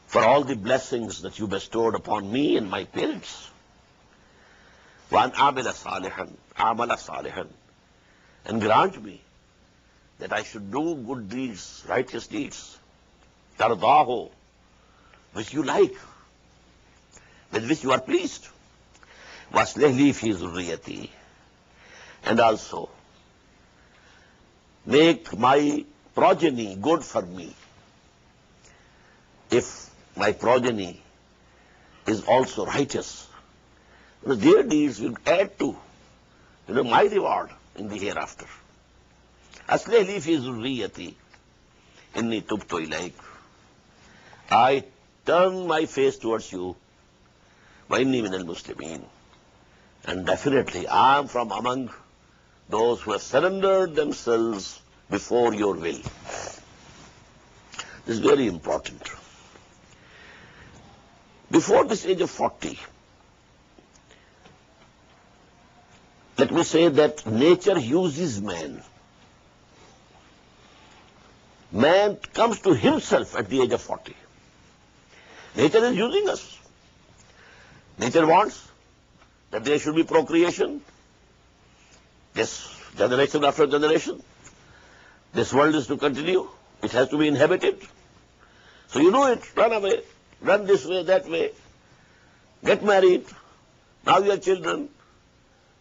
for all the blessings that you bestowed upon me and my parents. وَأَنْ أَعْمَلَ صَالِحًا, and grant me that I should do good deeds, righteous deeds, تَرْضَاهُ, which you like, with which you are pleased. وَأَصْلِحْ لِي فِي ذُرِّيَّتِي, and also make my progeny good for me. If my progeny is also righteous, their deeds will add to my reward in the hereafter. أَصْلِحْ لِي فِي ذُرِّيَّتِي إِنِّي تُبْتُ إِلَيْكَ, I turn my face towards you. وَإِنِّي مِنَ الْمُسْلِمِينَ, and definitely I am from among those who have surrendered themselves before your will. This is very important. Before this age of 40, let me say that nature uses man. Man comes to himself at the age of 40. Nature is using us. Nature wants that there should be procreation. Yes, generation after generation. This world is to continue. It has to be inhabited. So you do it, run away, run this way, that way, get married. Now you have children.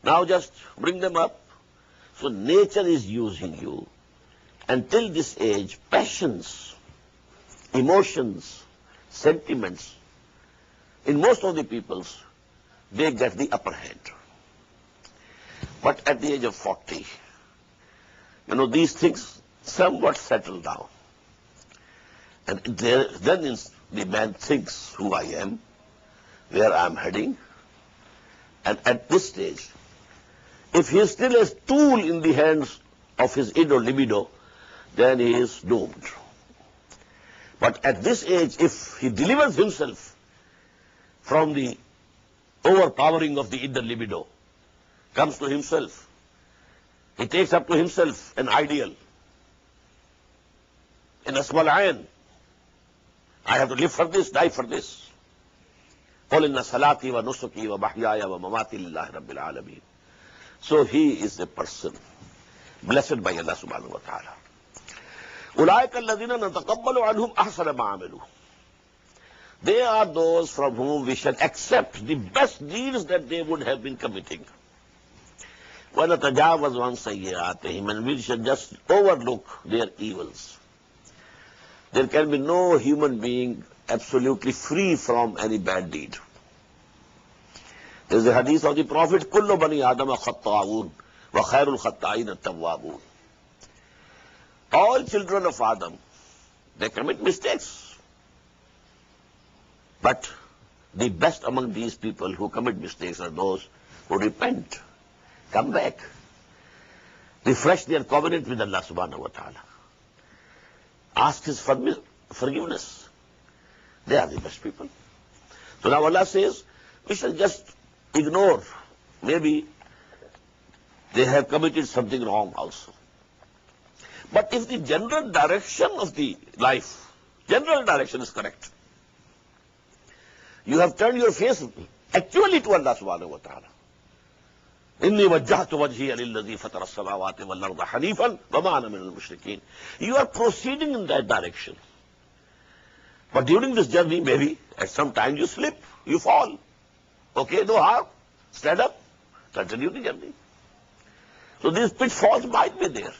Now just bring them up. So nature is using you. Until this age, passions, emotions, sentiments, in most of the peoples, they get the upper hand. But at the age of 40, these things somewhat settle down. And then the man thinks who I am, where I am heading. And at this stage, if he is still a tool in the hands of his id or libido, then he is doomed. But at this age, if he delivers himself from the overpowering of the id or libido, comes to himself, he takes up to himself an ideal, in a small ayn, I have to live for this, die for this. قُلْ إِنَّ صَلَاتِي وَنُسُكِي وَمَحْيَايَ وَمَمَاتِي لِلَّهِ رَبِّ الْعَالَمِينَ. So he is a person blessed by Allah subhanahu wa ta'ala. أُولَٰئِكَ الَّذِينَ نَتَقَبَّلُ عَنْهُمْ أَحْسَنَ مَا عَمِلُوا. They are those from whom we shall accept the best deeds that they would have been committing. وَنَتَجَاوَزُ عَنْ سَيِّئَاتِهِمْ, and we shall just overlook their evils. There can be no human being absolutely free from any bad deed. There is a hadith of the Prophet, كُلُّ بَنِي آدَمَ خَطَّاؤُونَ وَخَيْرُ الْخَطَّائِينَ التَّوَّابُونَ. All children of Adam, they commit mistakes. But the best among these people who commit mistakes are those who repent, come back, refresh their covenant with Allah subhanahu wa ta'ala, ask His forgiveness. They are the best people. So now Allah says, we shall just ignore. Maybe they have committed something wrong also. But if the general direction of the life, general direction is correct, you have turned your face actually to Allah subhanahu wa ta'ala. إِنِّي وَجَّهْتُ وَجْهِيَ لِلَّذِي فَطَرَ السَّمَاوَاتِ وَالْأَرْضَ حَنِيفًا وَمَا أَنَا مِنَ الْمُشْرِكِينَ. You are proceeding in that direction. But during this journey, maybe at some time you slip, you fall. Okay, no harm. Stand up, continue the journey. So these pitfalls might be there.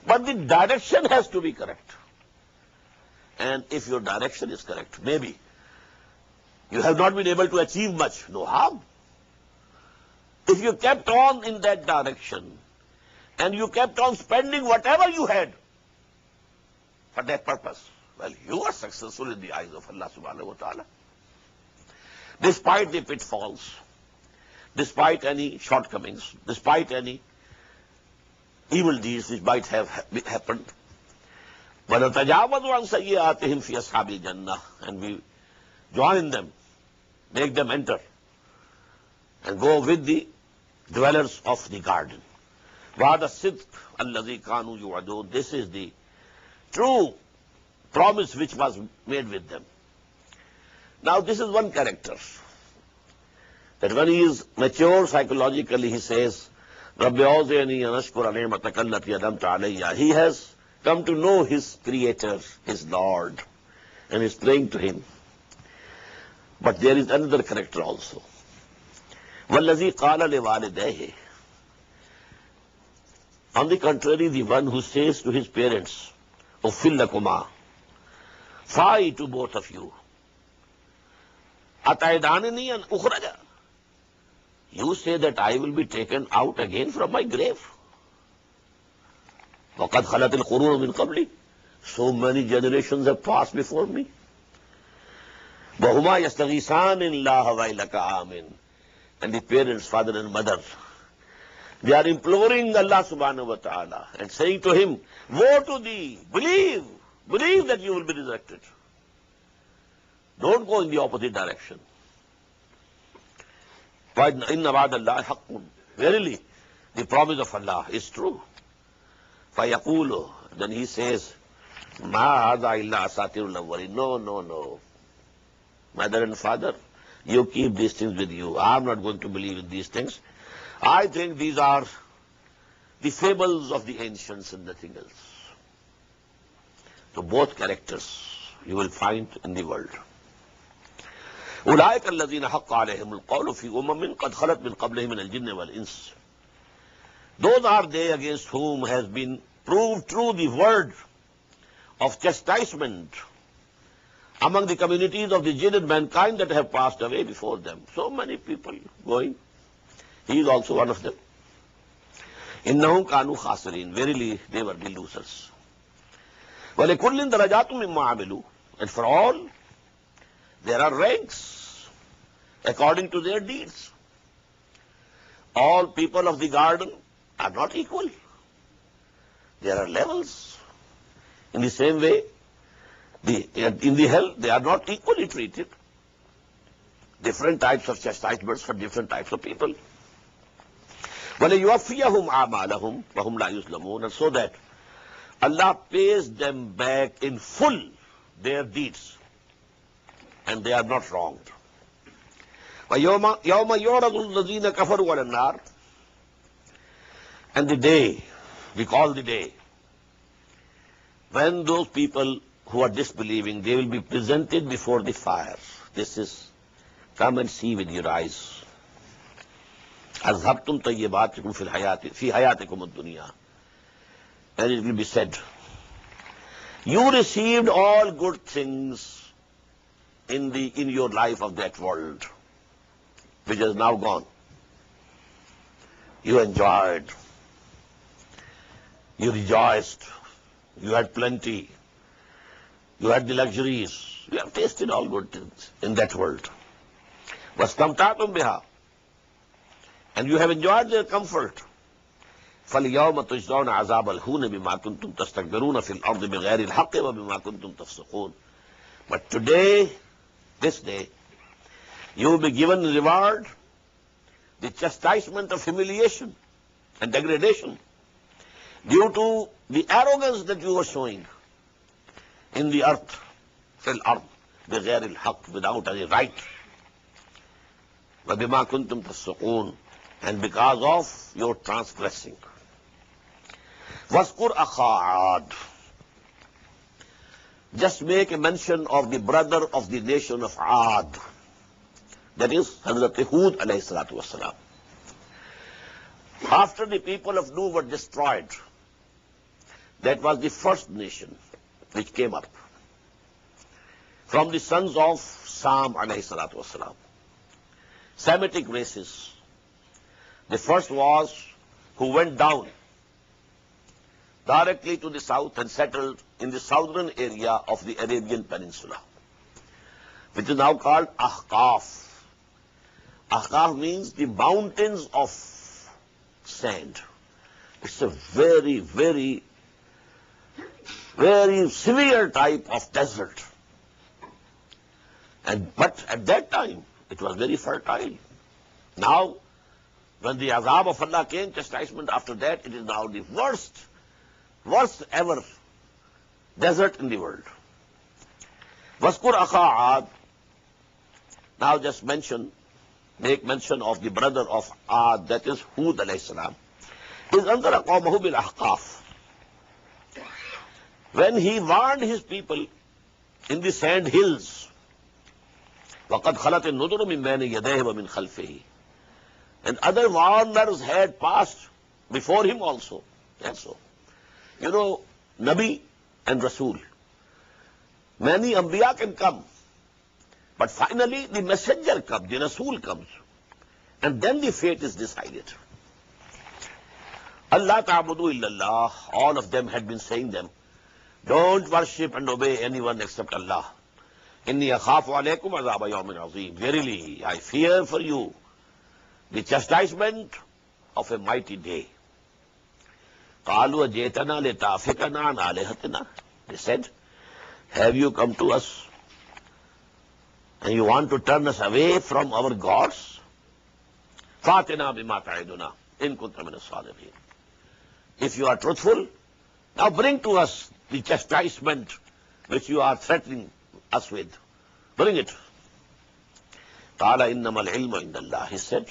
But the direction has to be correct. And if your direction is correct, maybe you have not been able to achieve much, no harm. If you kept on in that direction and you kept on spending whatever you had for that purpose, well, you are successful in the eyes of Allah subhanahu wa ta'ala. Despite the pitfalls, despite any shortcomings, despite any evil deeds which might have happened, وَنَتَجَاوَزُ عَنْ سَيِّئَاتِهِمْ فِي أَصْحَابِ الْجَنَّةِ, and we join them, make them enter, and go with the dwellers of the garden. وَهَذَا الصِّدْقُ الَّذِي كَانُوا يُوعَدُونَ. This is the true promise which was made with them. Now this is one character, that when he is mature psychologically, he says, رَبِّ أَوْزِعْنِي أَنْ أَشْكُرَ نِعْمَتَكَ الَّتِي أَنْعَمْتَ عَلَيَّ. He has come to know his Creator, his Lord, and is praying to him. But there is another character also. وَالَّذِي قَالَ لِوَالِدَيْهِ. On the contrary, the one who says to his parents, أُفِّلْ لَكُمَا, fie to both of you. أَتَعِدَانِنِي أَنْ أُخْرَجَ. You say that I will be taken out again from my grave. وَقَدْ خَلَتِ الْقُرُونُ مِنْ قَبْلِ. So many generations have passed before me. وَهُمَا يَسْتَغِيثَانِ اللَّهَ وَيْلَكَ آمِنْ. And the parents, father and mother, they are imploring Allah subhanahu wa ta'ala and saying to him, woe to thee, believe that you will be resurrected. Don't go in the opposite direction. إِنَّ وَعْدَ اللَّهِ حَقٌّ. Verily, the promise of Allah is true. فَيَقُولُ. Then he says, مَا هَذَا إِلَّا أَسَاطِيرُ الْأَوَّلِينَ. No. Mother and father, you keep these things with you. I am not going to believe in these things. I think these are the fables of the ancients and nothing else. So both characters you will find in the world. أولئك الذين حق عليهم القول في أمم قد خلت من قبلهم من الجن والإنس. Those are they against whom has been proved true the word of chastisement among the communities of the jinn and mankind that have passed away before them. So many people going. He is also one of them. إنهم كانوا خاسرين. Verily, they were the losers. وَلِكُلٍّ دَرَجَاتٌ مِمَّا عَمِلُوا. And for all, there are ranks according to their deeds. All people of the garden are not equal. There are levels. In the same way, in the hell, they are not equally treated. Different types of chastisements for different types of people. وَلَيُوَفِّيَهُمْ أَعْمَالَهُمْ وَهُمْ لَا يُظْلَمُونَ. And so that Allah pays them back in full their deeds, and they are not wronged. وَيَوْمَ يُعْرَضُ الَّذِينَ كَفَرُوا عَلَى النَّارِ. And the day, we call the day, when those people who are disbelieving, they will be presented before the fire. This is, come and see with your eyes. أَذْهَبْتُمْ طَيِّبَاتِكُمْ فِي حَيَاتِكُمُ الدُّنْيَا. And it will be said, you received all good things in your life of that world, which is now gone. You enjoyed, you rejoiced, you had plenty, you had the luxuries, you have tasted all good things in that world. وَاسْتَمْتَعْتُمْ بِهَا. And you have enjoyed their comfort. فَالْيَوْمَ تُجْزَوْنَ عَذَابَ الْهُونِ بِمَا كُنْتُمْ تَسْتَكْبِرُونَ فِي الْأَرْضِ بِغَيْرِ الْحَقِّ وَبِمَا كُنْتُمْ تَفْسُقُونَ. But today, this day, you will be given reward, the chastisement of humiliation and degradation due to the arrogance that you were showing in the earth, fil ard, بغير الحق, without any right. وَبِمَا كُنْتُمْ تَفْسُقُونَ. And because of your transgressing. وَاذْكُرْ أَخَا عَادٍ. Just make a mention of the brother of the nation of Ad. That is Hazrat Hud alayhi salatu wasalam. After the people of Nuh were destroyed, that was the first nation which came up from the sons of Sam alayhi salatu wasalam. Semitic races. The first was who went down directly to the south and settled in the southern area of the Arabian Peninsula, which is now called Ahqaf. Ahqaf means the mountains of sand. It's a very, very, very severe type of desert. But at that time, it was very fertile. Now, when the azab of Allah came, chastisement after that, it is now the worst ever desert in the world. Waskur akha Ad, now just make mention of the brother of Ad, that is Hud alayhi salam, is andara qawmahu bil ahqaf. When he warned his people in the sand hills, وَقَدْ خَلَتِ النُّذُرُ مِنْ بَيْنِ يَدَيْهِ وَمِنْ خَلْفِهِ, and other warners had passed before him also. And so, you know, Nabi and Rasul, many Anbiya can come, but finally the messenger comes, the Rasul comes, and then the fate is decided. Allah ta'budu illallah, all of them had been saying them, don't worship and obey anyone except Allah. Inni akhafu alaykum azaba yawmin azim. Verily, I fear for you the chastisement of a mighty day. قَالُوا أَجِئْتَنَا لِتَأْفِكَنَا عَنْ آلِهَتِنَا. They said, have you come to us and you want to turn us away from our gods? فَأْتِنَا بِمَا تَعِدُنَا إِن كُنْتَ مِنَ الصَّادِقِينَ. If you are truthful, now bring to us the chastisement which you are threatening us with. Bring it. قَالَ إِنَّمَا الْعِلْمُ عِنْدَ اللَّهِ. He said,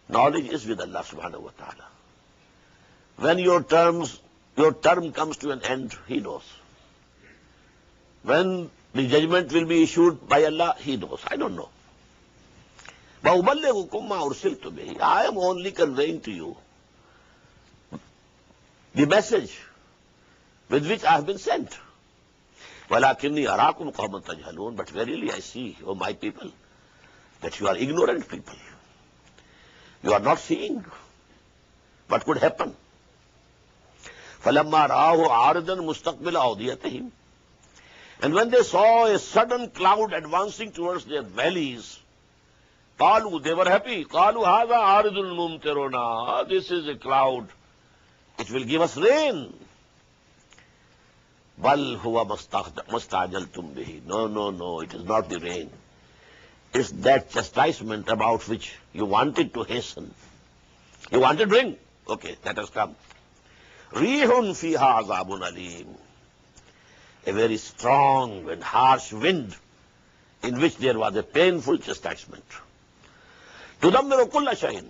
knowledge is with Allah subhanahu wa ta'ala. When your term comes to an end, He knows. When the judgment will be issued by Allah, He knows. I don't know. وَأُبَلِّغُكُمْ مَا أُرْسِلْتُ بِهِ. I am only conveying to you the message with which I have been sent. وَلَكِنِّي أَرَاكُمْ قَوْمًا تَجْهَلُونَ. But verily I see, O my people, that you are ignorant people. You are not seeing what could happen. فَلَمَّا رَآهُ عَارِضًا مُسْتَقْبِلَ أَوْدِيَتِهِمْ. And when they saw a sudden cloud advancing towards their valleys, قَالُوا, they were happy. قَالُوا هَذَا عَارِضٌ مُمْطِرُنَا. This is a cloud. It will give us rain. بَلْ هُوَ مَسْتَعْجَلْتُمْ بِهِ. No, it is not the rain. It's that chastisement about which you wanted to hasten. You wanted rain. Okay, that has come. رِيحٌ فِيهَا عَذَابٌ أَلِيمٌ. A very strong and harsh wind in which there was a painful chastisement. تُدَمِّرُ كُلَّ شَيْءٍ.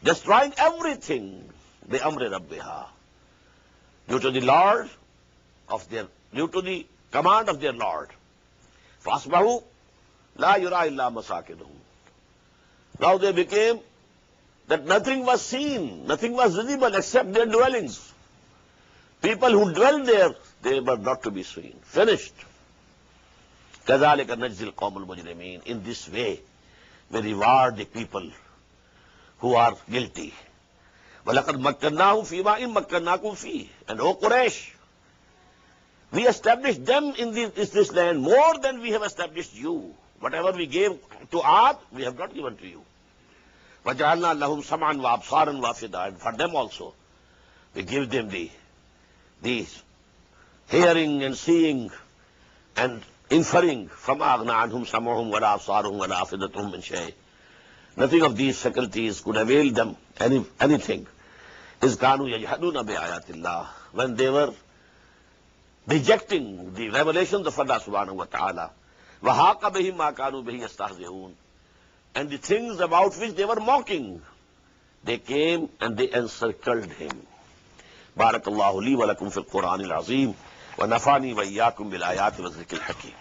Destroying everything. بِأَمْرِ رَبِّهَا. Due to the command of their Lord. فَأَصْبَحُوا لَا يُرَى إِلَّا مَسَاكِنُهُمْ. Now they became that nothing was seen, nothing was visible except their dwellings. People who dwell there, they were not to be seen. Finished. كَذَلِكَ نَجْزِي الْقَوْمَ الْمُجْرِمِينَ. In this way, we reward the people who are guilty. وَلَقَدْ مَكَّنَّاهُمْ فِي مَا إِن مَكَّنَّاكُمْ فِيهِ. And O Quraysh, we established them in this land more than we have established you. Whatever we gave to Ad, we have not given to you. وَجَعَلْنَا لَهُمْ سَمْعًا وَأَبْصَارًا وَأَفْئِدَةً. And for them also, we give them the hearing and seeing and inferring. فَمَا أَغْنَى عَنْهُمْ سَمْعُهُمْ وَلَا أَبْصَارُهُمْ وَلَا أَفْئِدَتُهُمْ مِنْ شَيْءٍ. Nothing of these faculties could avail them anything. إِذْ كَانُوا يَجْحَدُونَ بِآيَاتِ اللَّهِ. When they were rejecting the revelations of Allah subhanahu wa ta'ala. وَحَاقَ بِهِمْ مَا كَانُوا بِهِ يَسْتَهْزِئُونَ. And the things about which they were mocking, they came and they encircled him. بارك الله لي ولكم في القرآن العظيم ونفعني وإياكم بالآيات والذكر الحكيم.